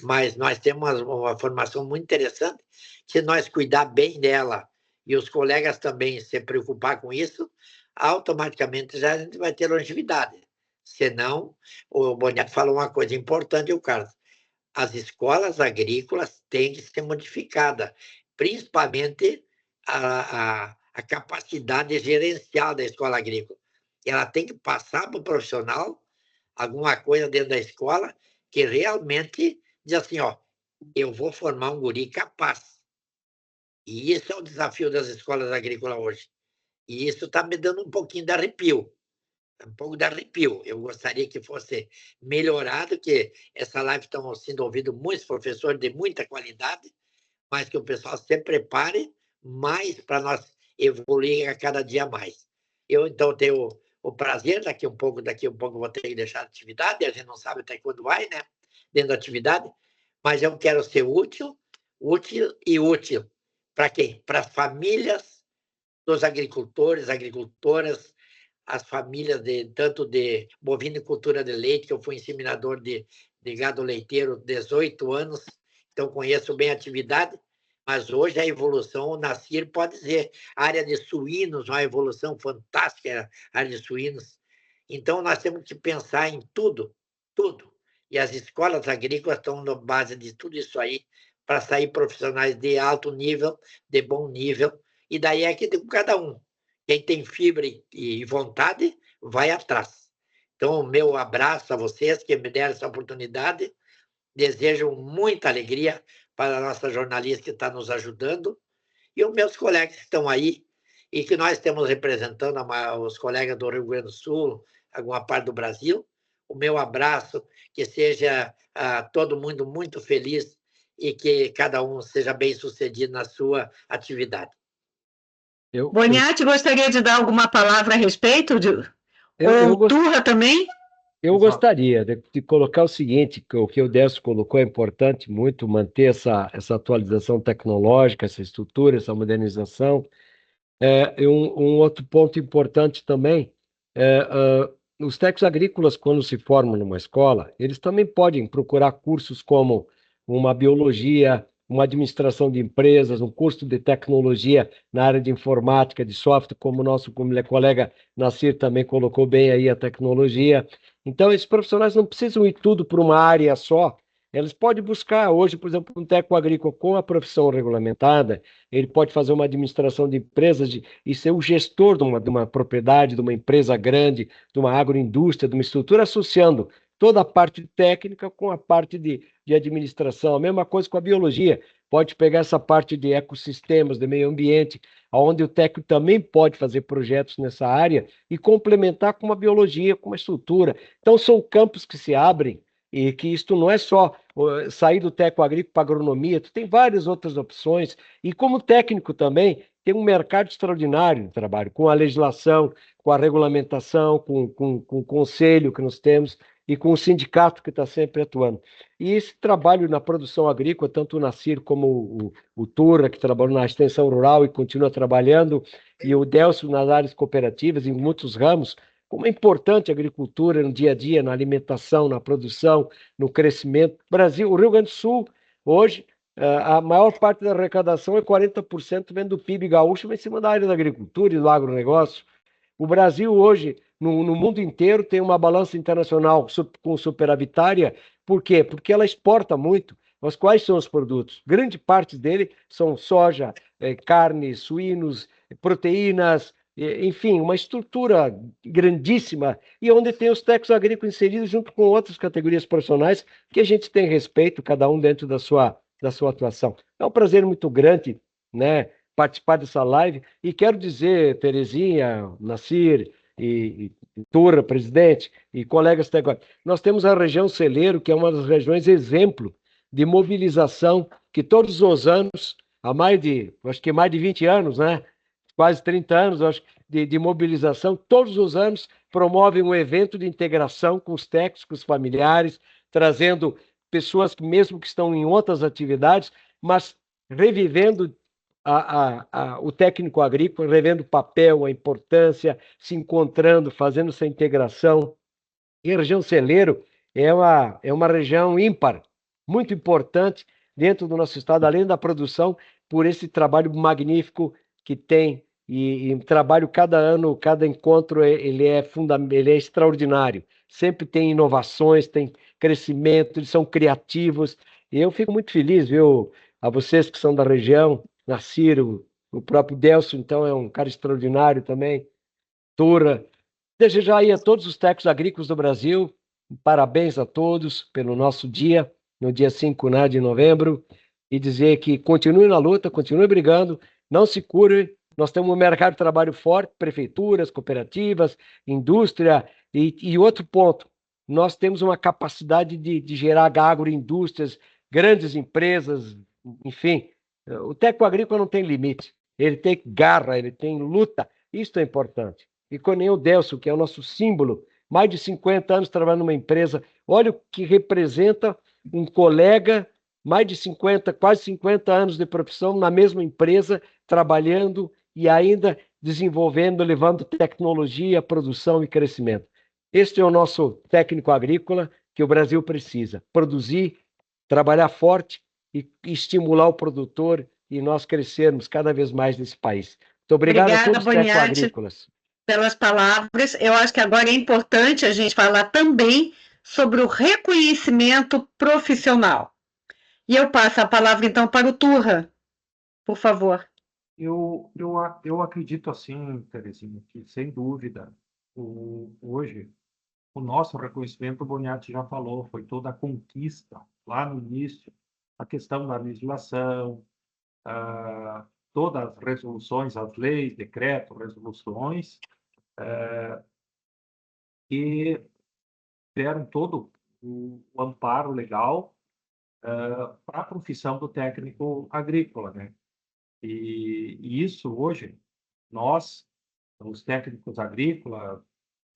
mas nós temos uma formação muito interessante. Se nós cuidar bem dela e os colegas também se preocupar com isso, automaticamente já a gente vai ter longevidade. Senão, o Boniato falou uma coisa importante, o Carlos. As escolas agrícolas têm que ser modificadas, principalmente a capacidade gerencial da escola agrícola. Ela tem que passar para o profissional alguma coisa dentro da escola que realmente diz assim, ó, eu vou formar um guri capaz. E esse é o desafio das escolas agrícolas hoje. E isso está me dando um pouquinho de arrepio. Um pouco de arrepio. Eu gostaria que fosse melhorado, que essa live estão sendo ouvidos muitos professores de muita qualidade, mas que o pessoal se prepare mais para nós evoluir a cada dia mais. Eu, então, tenho o prazer, daqui um pouco vou ter que deixar a atividade, a gente não sabe até quando vai, né? Dentro da atividade, mas eu quero ser útil e útil. Para quem? Para as famílias dos agricultores, agricultoras, as famílias tanto de bovinicultura de leite, que eu fui inseminador de gado leiteiro 18 anos, então conheço bem a atividade, mas hoje a evolução, o Nassir pode dizer, a área de suínos, uma evolução fantástica, a área de suínos. Então, nós temos que pensar em tudo. E as escolas agrícolas estão na base de tudo isso aí, para sair profissionais de alto nível, de bom nível, e daí é que tem cada um. Quem tem fibra e vontade, vai atrás. Então, o meu abraço a vocês que me deram essa oportunidade. Desejo muita alegria para a nossa jornalista que está nos ajudando e os meus colegas que estão aí e que nós estamos representando os colegas do Rio Grande do Sul, alguma parte do Brasil. O meu abraço, que seja todo mundo muito feliz e que cada um seja bem sucedido na sua atividade. Boniati, gostaria de dar alguma palavra a respeito? Turra também? Eu gostaria de colocar o seguinte, que o que o Décio colocou é importante muito manter essa atualização tecnológica, essa estrutura, essa modernização. Um outro ponto importante também, os técnicos agrícolas, quando se formam numa escola, eles também podem procurar cursos como uma biologia, uma administração de empresas, um curso de tecnologia na área de informática, de software, como o nosso colega Nassir também colocou bem aí a tecnologia. Então, esses profissionais não precisam ir tudo para uma área só. Eles podem buscar hoje, por exemplo, um técnico agrícola com a profissão regulamentada, ele pode fazer uma administração de empresas e ser o gestor de uma propriedade, de uma empresa grande, de uma agroindústria, de uma estrutura, associando toda a parte técnica com a parte de administração. A mesma coisa com a biologia. Pode pegar essa parte de ecossistemas, de meio ambiente, onde o técnico também pode fazer projetos nessa área e complementar com uma biologia, com uma estrutura. Então, são campos que se abrem e que isto não é só sair do técnico agrícola para agronomia, tu tem várias outras opções. E como técnico também, tem um mercado extraordinário de trabalho, com a legislação, com a regulamentação, com o conselho que nós temos e com o sindicato que está sempre atuando. E esse trabalho na produção agrícola, tanto o Nassir como o Turra, que trabalhou na extensão rural e continua trabalhando, e o Delcio nas áreas cooperativas, em muitos ramos, como é importante a agricultura no dia a dia, na alimentação, na produção, no crescimento. Brasil, o Rio Grande do Sul, hoje, a maior parte da arrecadação é 40% vem do PIB gaúcho, mas em cima da área da agricultura e do agronegócio. O Brasil hoje, no mundo inteiro, tem uma balança internacional com superavitária. Por quê? Porque ela exporta muito. Mas quais são os produtos? Grande parte dele são soja, carne, suínos, proteínas, enfim, uma estrutura grandíssima e onde tem os técnicos agrícolas inseridos junto com outras categorias profissionais que a gente tem respeito, cada um dentro da sua atuação. É um prazer muito grande, né, participar dessa live e quero dizer, Terezinha, Nassir e Turra, presidente, e colegas técnicos, nós temos a região Celeiro, que é uma das regiões exemplo de mobilização que todos os anos, há acho que mais de 20 anos, né, quase 30 anos, acho, de mobilização, todos os anos promovem um evento de integração com os técnicos, com os familiares, trazendo pessoas que mesmo que estão em outras atividades, mas revivendo o técnico agrícola, revendo o papel, a importância, se encontrando, fazendo essa integração. E a região Celeiro é uma região ímpar, muito importante dentro do nosso estado, além da produção, por esse trabalho magnífico que tem e trabalho cada ano, cada encontro, ele é extraordinário. Sempre tem inovações, tem crescimento, eles são criativos. E eu fico muito feliz, viu, a vocês que são da região, Nassir, o próprio Delcio, então, é um cara extraordinário também, Turra. Desejar aí a todos os técnicos agrícolas do Brasil, parabéns a todos pelo nosso dia, no dia 5, né, de novembro, e dizer que continue na luta, continue brigando, não se cure. Nós temos um mercado de trabalho forte, prefeituras, cooperativas, indústria, e outro ponto, nós temos uma capacidade de gerar agroindústrias, grandes empresas, enfim. O técnico agrícola não tem limite, ele tem garra, ele tem luta, isso é importante. E com nem o Delcio, que é o nosso símbolo, mais de 50 anos trabalhando numa empresa, olha o que representa um colega, mais de 50, quase 50 anos de profissão na mesma empresa, trabalhando e ainda desenvolvendo, levando tecnologia, produção e crescimento. Este é o nosso técnico agrícola que o Brasil precisa, produzir, trabalhar forte e estimular o produtor e nós crescermos cada vez mais nesse país. Muito obrigado a todos os técnicos agrícolas. Pelas palavras. Eu acho que agora é importante a gente falar também sobre o reconhecimento profissional. E eu passo a palavra, então, para o Turra, por favor. Eu acredito assim, Terezinha, que sem dúvida, hoje, o nosso reconhecimento, o Boniatti já falou, foi toda a conquista lá no início, a questão da legislação, todas as resoluções, as leis, decretos, resoluções, que deram todo o amparo legal para a profissão do técnico agrícola, né? E isso hoje, nós, os técnicos agrícolas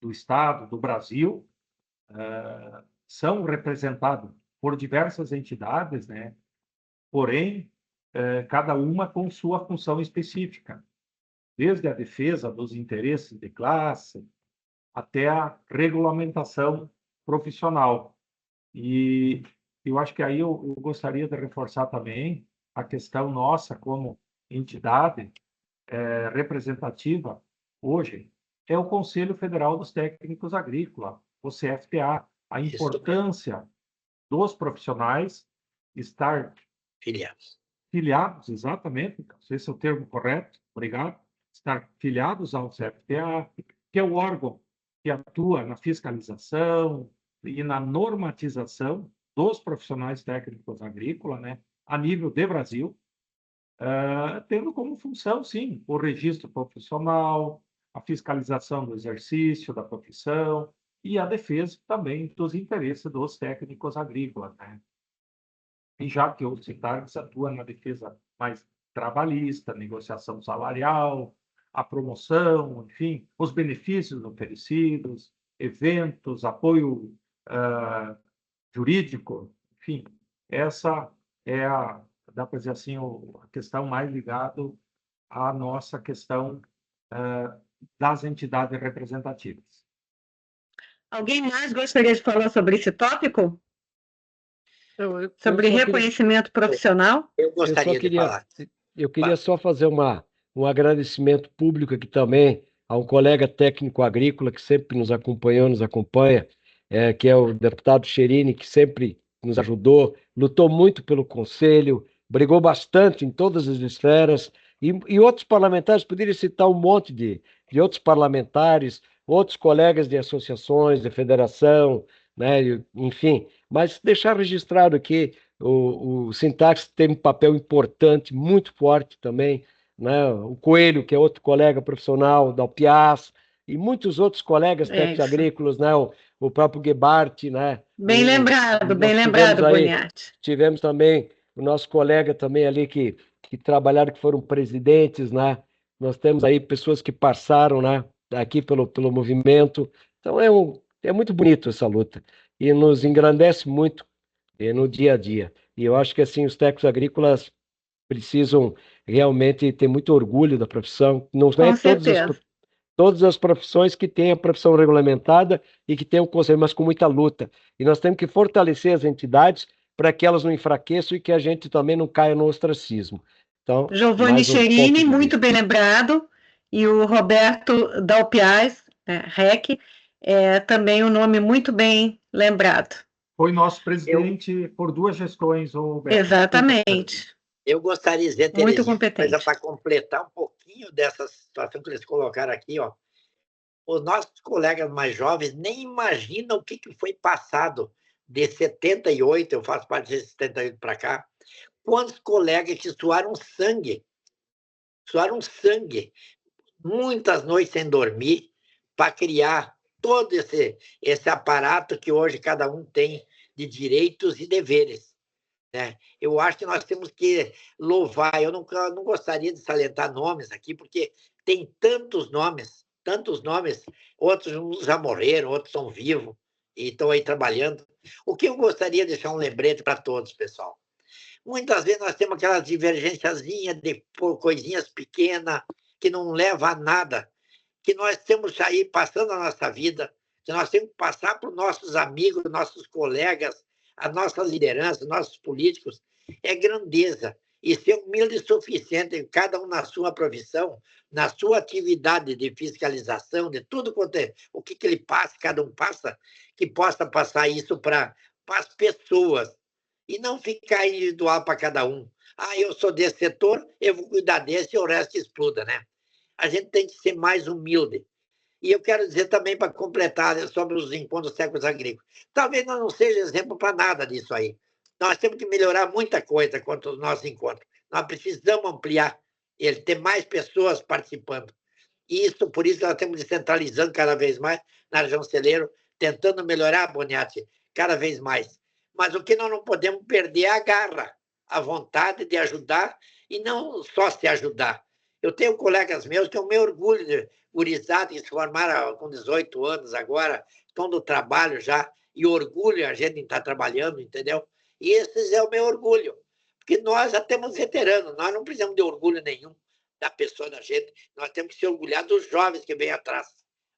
do Estado, do Brasil, são representados por diversas entidades, né? Porém, cada uma com sua função específica, desde a defesa dos interesses de classe até a regulamentação profissional. E Eu acho que aí eu gostaria de reforçar também a questão nossa como entidade representativa hoje, é o Conselho Federal dos Técnicos Agrícolas, o CFTA. A Isso, importância dos profissionais estar filiados. filiados, exatamente, não sei se é o termo correto, obrigado, estar filiados ao CFTA, que é o órgão que atua na fiscalização e na normatização dos profissionais técnicos agrícolas, né, a nível de Brasil, tendo como função, sim, o registro profissional, a fiscalização do exercício da profissão e a defesa também dos interesses dos técnicos agrícolas, né? E já que o Sintargs atua na defesa mais trabalhista, negociação salarial, a promoção, enfim, os benefícios oferecidos, eventos, apoio jurídico, enfim, essa é dá para dizer assim, a questão mais ligada à nossa questão das entidades representativas. Alguém mais gostaria de falar sobre esse tópico? Sobre reconhecimento profissional? Eu gostaria de falar. Eu queria só fazer um agradecimento público aqui também a um colega técnico agrícola que sempre nos acompanhou, nos acompanha, que é o deputado Cherini, que sempre nos ajudou, lutou muito pelo Conselho, brigou bastante em todas as esferas, e outros parlamentares, poderia citar um monte de outros parlamentares, outros colegas de associações, de federação, né, enfim, mas deixar registrado aqui, o Sintax tem um papel importante, muito forte também, né? O Coelho, que é outro colega profissional da UPIAS, e muitos outros colegas técnicos agrícolas, né? O próprio Gebart, né? Bem lembrado, Boniatti. Tivemos também o nosso colega também ali que trabalharam, que foram presidentes, né? Nós temos aí pessoas que passaram, né? Aqui pelo movimento. Então é muito bonito essa luta e nos engrandece muito no dia a dia. E eu acho que assim os técnicos agrícolas precisam realmente ter muito orgulho da profissão. Não é todas as profissões que têm a profissão regulamentada e que têm o conselho, mas com muita luta. E nós temos que fortalecer as entidades para que elas não enfraqueçam e que a gente também não caia no ostracismo. Então, Giovanni Cherini, muito bem lembrado, e o Roberto Dalpiaz, REC, também um nome muito bem lembrado. Foi nosso presidente por 2 gestões, o Beto. Exatamente. Eu gostaria de dizer, muito competente, para completar um pouquinho dessa situação que eles colocaram aqui, ó, os nossos colegas mais jovens nem imaginam o que foi passado de 78, eu faço parte de 78 para cá, quantos colegas que suaram sangue, muitas noites sem dormir, para criar todo esse aparato que hoje cada um tem de direitos e deveres. Né? Eu acho que nós temos que louvar. Eu não gostaria de salientar nomes aqui, porque tem tantos nomes, outros já morreram, outros estão vivos e estão aí trabalhando. O que eu gostaria de deixar um lembrete para todos, pessoal. Muitas vezes nós temos aquelas divergênciazinhas de coisinhas pequenas que não levam a nada, que nós temos aí passando a nossa vida, que nós temos que passar para os nossos amigos, nossos colegas, a nossa liderança, nossos políticos, é grandeza. E ser humilde o suficiente, cada um na sua profissão, na sua atividade de fiscalização, de tudo quanto é, o que ele passa, cada um passa, que possa passar isso para as pessoas, e não ficar individual para cada um. Eu sou desse setor, eu vou cuidar desse e o resto exploda, né? A gente tem que ser mais humilde. E eu quero dizer também, para completar, sobre os encontros técnicos agrícolas. Talvez nós não seja exemplo para nada disso aí. Nós temos que melhorar muita coisa quanto aos nossos encontros. Nós precisamos ampliar ele, ter mais pessoas participando. Por isso nós estamos descentralizando cada vez mais na região celeiro, tentando melhorar, Boniatti, cada vez mais. Mas o que nós não podemos perder é a garra, a vontade de ajudar e não só se ajudar. Eu tenho colegas meus que é o meu orgulho de gurizada, que se formaram com 18 anos agora, estão no trabalho já, e orgulho a gente estar trabalhando, entendeu? E esse é o meu orgulho, porque nós já temos veteranos, nós não precisamos de orgulho nenhum da pessoa da gente, nós temos que se orgulhar dos jovens que vêm atrás,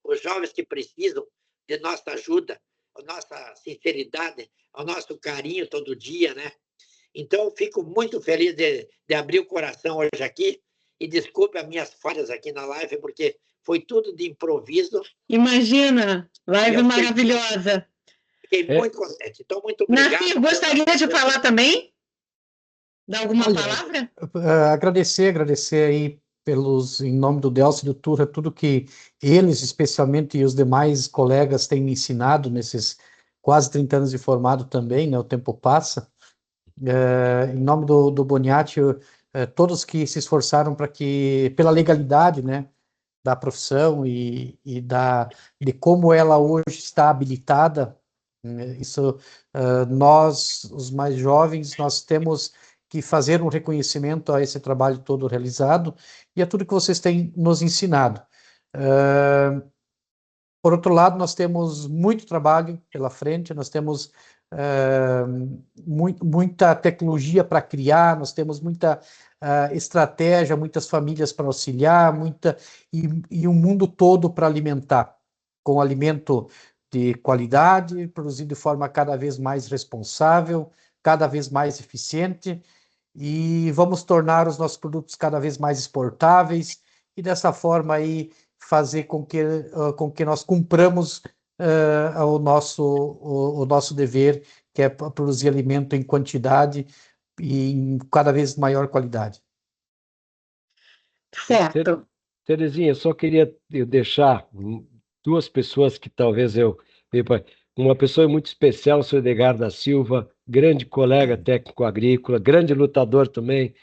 os jovens que precisam de nossa ajuda, a nossa sinceridade, o nosso carinho todo dia, né? Então, eu fico muito feliz de abrir o coração hoje aqui, e desculpe as minhas falhas aqui na live, porque foi tudo de improviso. Imagina, E live eu fiquei, maravilhosa. fiquei muito contente. Então, muito obrigado. Nassir, gostaria de falar também? Dar alguma Olha, palavra? agradecer aí em nome do Delcio e do Turra, tudo que eles, especialmente, e os demais colegas têm me ensinado nesses quase 30 anos de formado também, né? O tempo passa. Em nome do Boniati, todos que se esforçaram pela legalidade, né, da profissão de como ela hoje está habilitada, né, isso, nós, os mais jovens, nós temos que fazer um reconhecimento a esse trabalho todo realizado e a tudo que vocês têm nos ensinado. Por outro lado, nós temos muito trabalho pela frente, nós temos muita tecnologia para criar, nós temos muita estratégia, muitas famílias para auxiliar, e um mundo todo para alimentar, com alimento de qualidade, produzido de forma cada vez mais responsável, cada vez mais eficiente, e vamos tornar os nossos produtos cada vez mais exportáveis, e dessa forma aí fazer com que nós cumpramos o nosso dever, que é produzir alimento em quantidade e em cada vez maior qualidade. Certo. Terezinha, eu só queria deixar duas pessoas que talvez uma pessoa muito especial, o senhor Edgar da Silva, grande colega técnico agrícola, grande lutador também,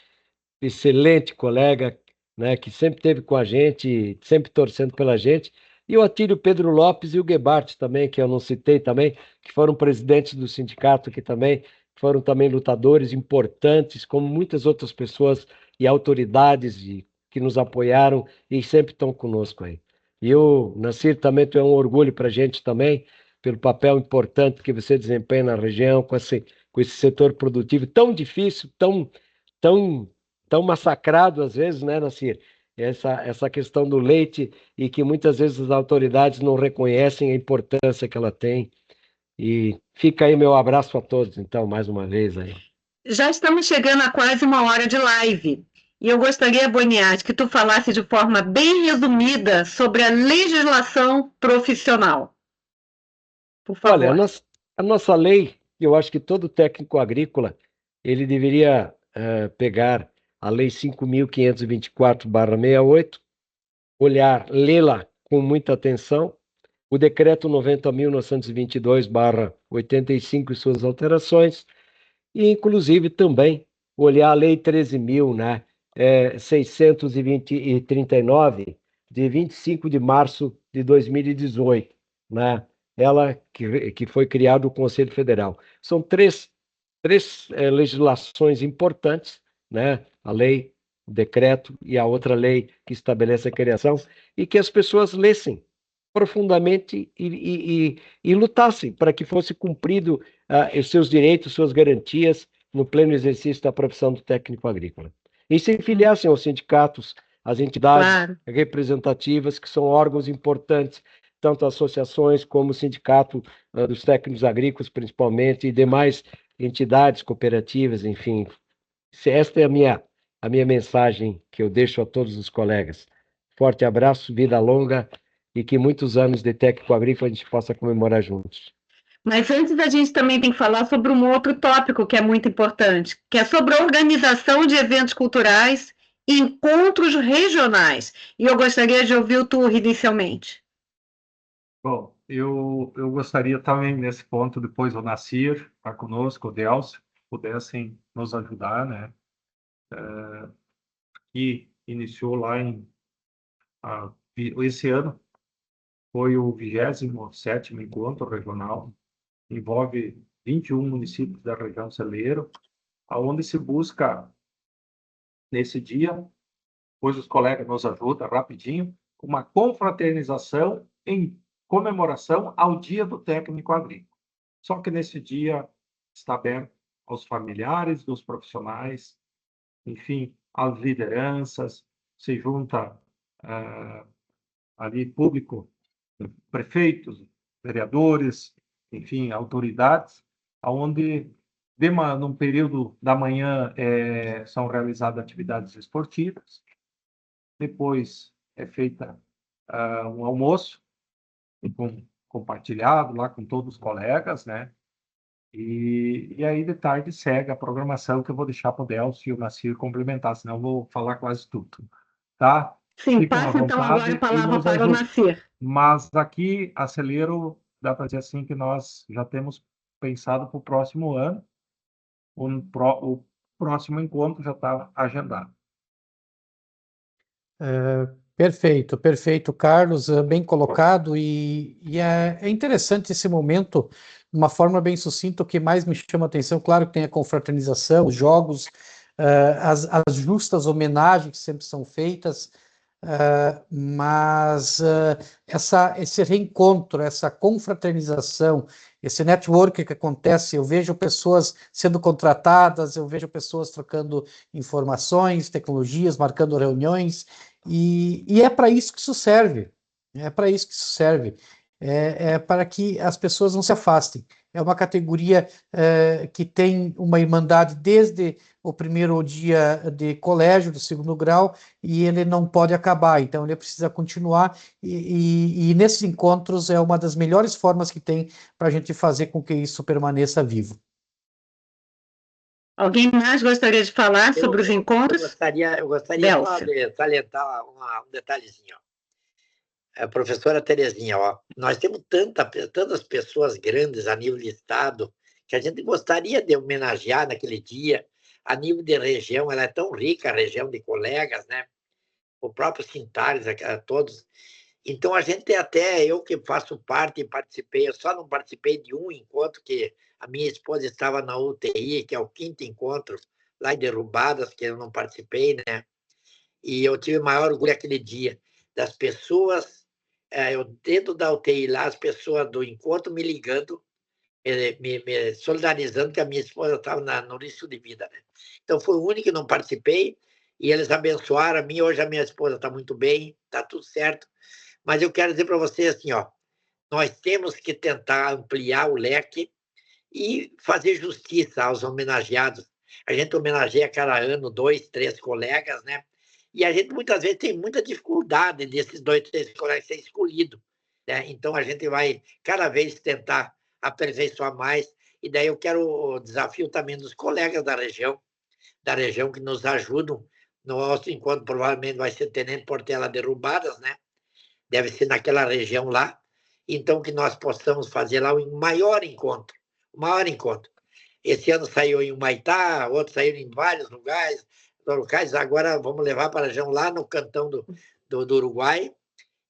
excelente colega, né, que sempre esteve com a gente, sempre torcendo pela gente, e o Atílio Pedro Lopes e o Gebart também, que eu não citei também, que foram presidentes do sindicato aqui também, foram também lutadores importantes, como muitas outras pessoas e autoridades que nos apoiaram e sempre estão conosco aí. E o Nassir também, tu é um orgulho para a gente também, pelo papel importante que você desempenha na região, com esse setor produtivo tão difícil, tão massacrado às vezes, né, Nassir? Essa questão do leite e que muitas vezes as autoridades não reconhecem a importância que ela tem. E fica aí meu abraço a todos, então, mais uma vez aí. Já estamos chegando a quase 1 hora de live. E eu gostaria, Boniati, que tu falasse de forma bem resumida sobre a legislação profissional. Por favor. Olha, a nossa lei, eu acho que todo técnico agrícola, ele deveria pegar a Lei 5.524/68, lê-la com muita atenção, o Decreto 90.922/85 e suas alterações, e inclusive também olhar a Lei 13.000, né, 639, de 25 de março de 2018, né? Ela que foi criado o Conselho Federal. São três legislações importantes, né? A lei, o decreto e a outra lei que estabelece a criação, e que as pessoas lessem profundamente e lutassem para que fosse cumprido os seus direitos, suas garantias no pleno exercício da profissão do técnico agrícola. E se filiassem aos sindicatos, às entidades representativas, que são órgãos importantes, tanto associações como o sindicato dos técnicos agrícolas, principalmente, e demais entidades cooperativas, enfim. Esta é a minha mensagem que eu deixo a todos os colegas. Forte abraço, vida longa e que muitos anos de técnico agrícola a gente possa comemorar juntos. Mas antes a gente também tem que falar sobre um outro tópico que é muito importante, que é sobre a organização de eventos culturais e encontros regionais. E eu gostaria de ouvir o Turra inicialmente. Bom, eu gostaria também, nesse ponto, depois o Nassir, está conosco, o Delcio, pudessem nos ajudar, né? Que iniciou lá esse ano, foi o 27º encontro regional, envolve 21 municípios da região celeiro, onde se busca, nesse dia, pois os colegas nos ajudam rapidinho, uma confraternização em comemoração ao Dia do Técnico Agrícola. Só que nesse dia está aberto aos familiares dos profissionais, enfim, às lideranças, se junta ali público, prefeitos, vereadores, enfim, autoridades, onde num período da manhã são realizadas atividades esportivas, depois é feita um almoço compartilhado lá com todos os colegas, né? E aí de tarde segue a programação que eu vou deixar para o Delcio e o Nacir complementar, senão eu vou falar quase tudo, tá? Sim, Fiquem à passa então agora a vontade e palavra nos para o ajudem. Nacir. Mas aqui, Acelero, dá para dizer assim que nós já temos pensado para o próximo ano, o próximo encontro já está agendado. Perfeito, perfeito, Carlos, bem colocado, e é interessante esse momento, de uma forma bem sucinta. O que mais me chama a atenção, claro que tem a confraternização, os jogos, as justas homenagens que sempre são feitas, mas esse reencontro, essa confraternização, esse network que acontece, eu vejo pessoas sendo contratadas, eu vejo pessoas trocando informações, tecnologias, marcando reuniões, e é para isso que isso serve. É para isso que isso serve. É para que as pessoas não se afastem. É uma categoria que tem uma irmandade desde o primeiro dia de colégio, do segundo grau, e ele não pode acabar, então ele precisa continuar, e nesses encontros é uma das melhores formas que tem para a gente fazer com que isso permaneça vivo. Alguém mais gostaria de falar sobre os encontros? Eu gostaria Delcio. só de salientar um detalhezinho. A professora Terezinha, nós temos tantas pessoas grandes a nível de estado que a gente gostaria de homenagear naquele dia. A nível de região, ela é tão rica, a região de colegas, né? O próprio Sintares, todos. Então, a gente até, eu que faço parte e participei, eu só não participei de um encontro, que a minha esposa estava na UTI, que é o 5º encontro lá em Derrubadas, que eu não participei, né? E eu tive maior orgulho aquele dia das pessoas, eu dentro da UTI lá, as pessoas do encontro me ligando, me solidarizando, que a minha esposa estava no risco de vida, né? Então, foi o único que não participei, e eles abençoaram a mim. Hoje a minha esposa está muito bem, está tudo certo. Mas eu quero dizer para vocês assim, nós temos que tentar ampliar o leque e fazer justiça aos homenageados. A gente homenageia cada ano 2, 3 colegas, né? E a gente muitas vezes tem muita dificuldade desses 2, 3 colegas ser escolhidos, né? Então a gente vai cada vez tentar aperfeiçoar mais. E daí eu quero o desafio também dos colegas da região que nos ajudam. No nosso encontro provavelmente vai ser Tenente Portela Derrubadas, né? Deve ser naquela região lá. Então, que nós possamos fazer lá o maior encontro. Esse ano saiu em Humaitá, outro saiu em vários lugares. Agora vamos levar para a região lá no cantão do Uruguai,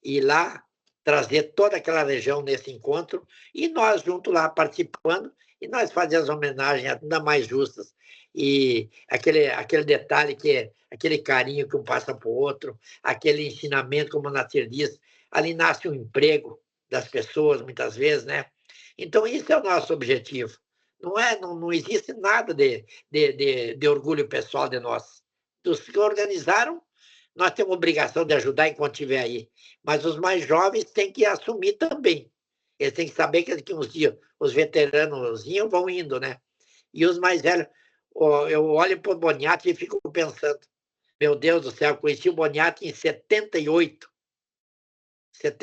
e lá trazer toda aquela região nesse encontro, e nós juntos lá participando, e nós fazer as homenagens ainda mais justas. E aquele detalhe que é aquele carinho que um passa para o outro, aquele ensinamento, como a Natir diz, ali nasce um emprego das pessoas, muitas vezes, né? Então, isso é o nosso objetivo. Não existe nada de orgulho pessoal de nós. Dos que organizaram, nós temos obrigação de ajudar enquanto estiver aí. Mas os mais jovens têm que assumir também. Eles têm que saber que daqui uns dias os veteranos vão indo, né? E os mais velhos, eu olho para o Boniatti e fico pensando, meu Deus do céu, conheci o Boniatti em 78.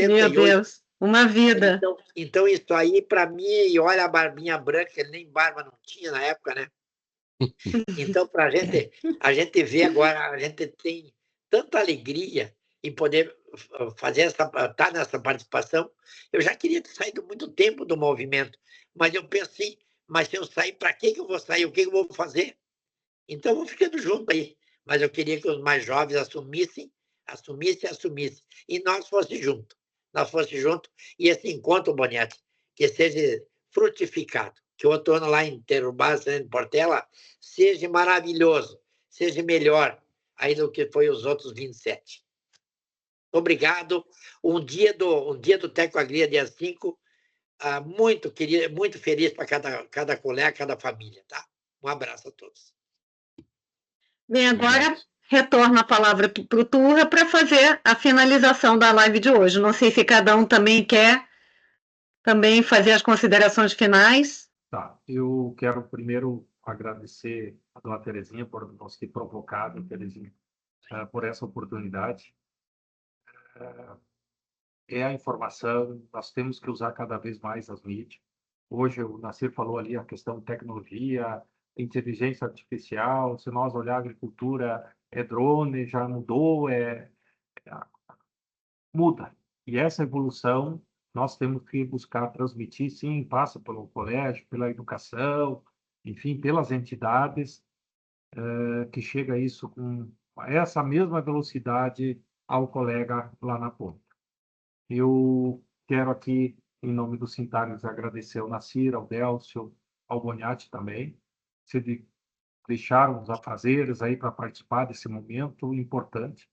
Meu Deus, uma vida. Então isso aí, para mim, e olha a barbinha branca, ele nem barba não tinha na época, né? Então, para a gente ver agora, a gente tem tanta alegria em poder estar nessa participação. Eu já queria ter saído muito tempo do movimento, mas eu pensei, mas se eu sair, para que eu vou sair? O que eu vou fazer? Então, eu vou ficando junto aí. Mas eu queria que os mais jovens assumissem, e nós fosse junto. E esse encontro, Boniatti, que seja frutificado. Que o outro ano lá em Terubás, em Portela, seja maravilhoso, seja melhor aí do que foi os outros 27. Obrigado. Um dia do Teco Agria, dia 5, muito querido, muito feliz para cada colega, cada família, tá? Um abraço a todos. Bem, agora retorno a palavra para o Turra para fazer a finalização da live de hoje. Não sei se cada um também quer também fazer as considerações finais. Tá, eu quero primeiro agradecer a dona Terezinha por nos ter provocado, Terezinha, por essa oportunidade. É a informação, nós temos que usar cada vez mais as mídias. Hoje o Nassir falou ali a questão de tecnologia, inteligência artificial, se nós olhar a agricultura, é drone, já mudou, muda. E essa evolução nós temos que buscar transmitir, sim, passa pelo colégio, pela educação, enfim, pelas entidades, que chega isso com essa mesma velocidade ao colega lá na ponta. Eu quero aqui, em nome do Sintargs, agradecer ao Nassir, ao Délcio, ao Boniati também, se deixaram os afazeres aí para participar desse momento importante.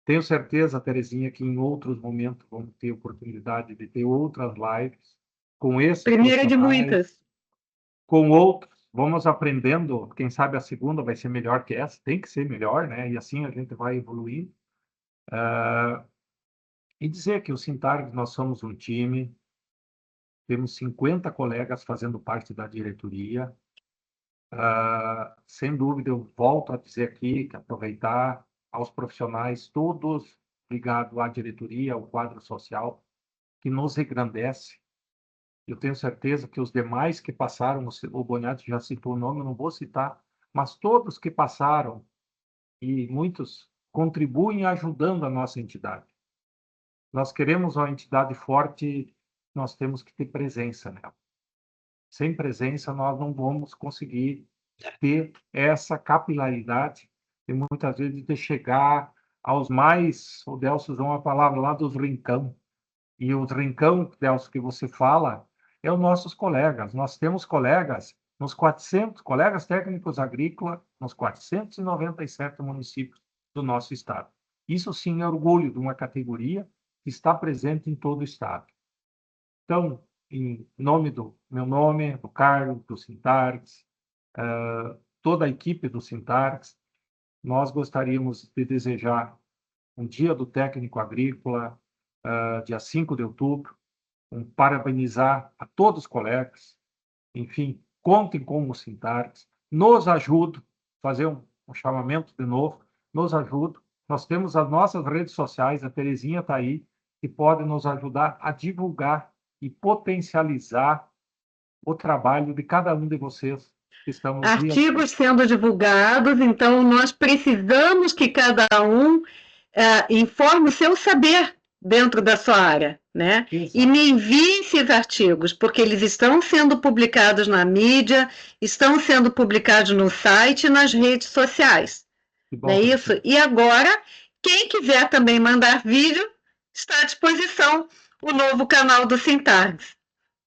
Tenho certeza, Terezinha, que em outros momentos vamos ter oportunidade de ter outras lives com esses Primeira de profissionais, muitas. com outros. Vamos aprendendo. Quem sabe a segunda vai ser melhor que essa. Tem que ser melhor, né? E assim a gente vai evoluir. E dizer que o Sintargs, nós somos um time, temos 50 colegas fazendo parte da diretoria. Sem dúvida, eu volto a dizer aqui, que aproveitar aos profissionais, todos ligados à diretoria, ao quadro social, que nos engrandece. Eu tenho certeza que os demais que passaram, o Boniati já citou o nome, eu não vou citar, mas todos que passaram, e muitos contribuem ajudando a nossa entidade. Nós queremos uma entidade forte, nós temos que ter presença nela. Sem presença, nós não vamos conseguir ter essa capilaridade e muitas vezes de chegar aos mais, o Delcio usou uma palavra lá dos rincão, e os rincão, Delcio, que você fala, é os nossos colegas. Nós temos colegas nos 400, colegas técnicos agrícolas, nos 497 municípios do nosso estado. Isso sim é orgulho de uma categoria que está presente em todo o estado. Então, em nome do meu nome, do Carlos, do Sintargs, toda a equipe do Sintargs, nós gostaríamos de desejar um dia do técnico agrícola, dia 5 de outubro, parabenizar a todos os colegas, enfim, contem com o Sintargs, nos ajudem, fazer um chamamento de novo, nos ajudem. Nós temos as nossas redes sociais, a Terezinha está aí, que pode nos ajudar a divulgar e potencializar o trabalho de cada um de vocês que estão no dia a dia. Artigos sendo divulgados, então nós precisamos que cada um informe o seu saber dentro da sua área, né? Exato. E me envie esses artigos, porque eles estão sendo publicados na mídia, estão sendo publicados no site e nas redes sociais. Não é isso? E agora, quem quiser também mandar vídeo, está à disposição o novo canal do Sintargs.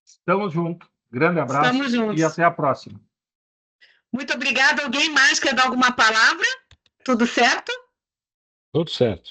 Estamos juntos. Grande abraço. Estamos juntos. E até a próxima. Muito obrigada. Alguém mais quer dar alguma palavra? Tudo certo? Tudo certo.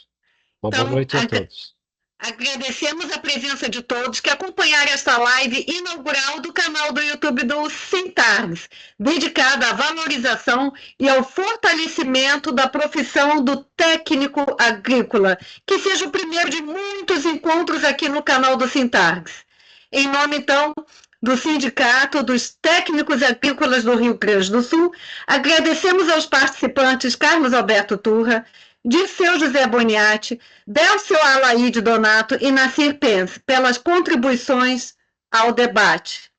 Uma boa noite a todos. Agradecemos a presença de todos que acompanharam esta live inaugural do canal do YouTube do Sintargs, dedicada à valorização e ao fortalecimento da profissão do técnico agrícola. Que seja o primeiro de muitos encontros aqui no canal do Sintargs. Em nome, então, do Sindicato dos Técnicos Agrícolas do Rio Grande do Sul, agradecemos aos participantes Carlos Alberto Turra, Dirceu José Boniati, Délcio Alaide Donato e Nassir Pence pelas contribuições ao debate.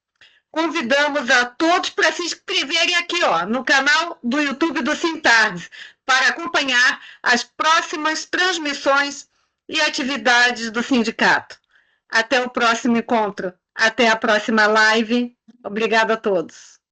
Convidamos a todos para se inscreverem aqui no canal do YouTube do Sintargs, para acompanhar as próximas transmissões e atividades do sindicato. Até o próximo encontro. Até a próxima live. Obrigada a todos.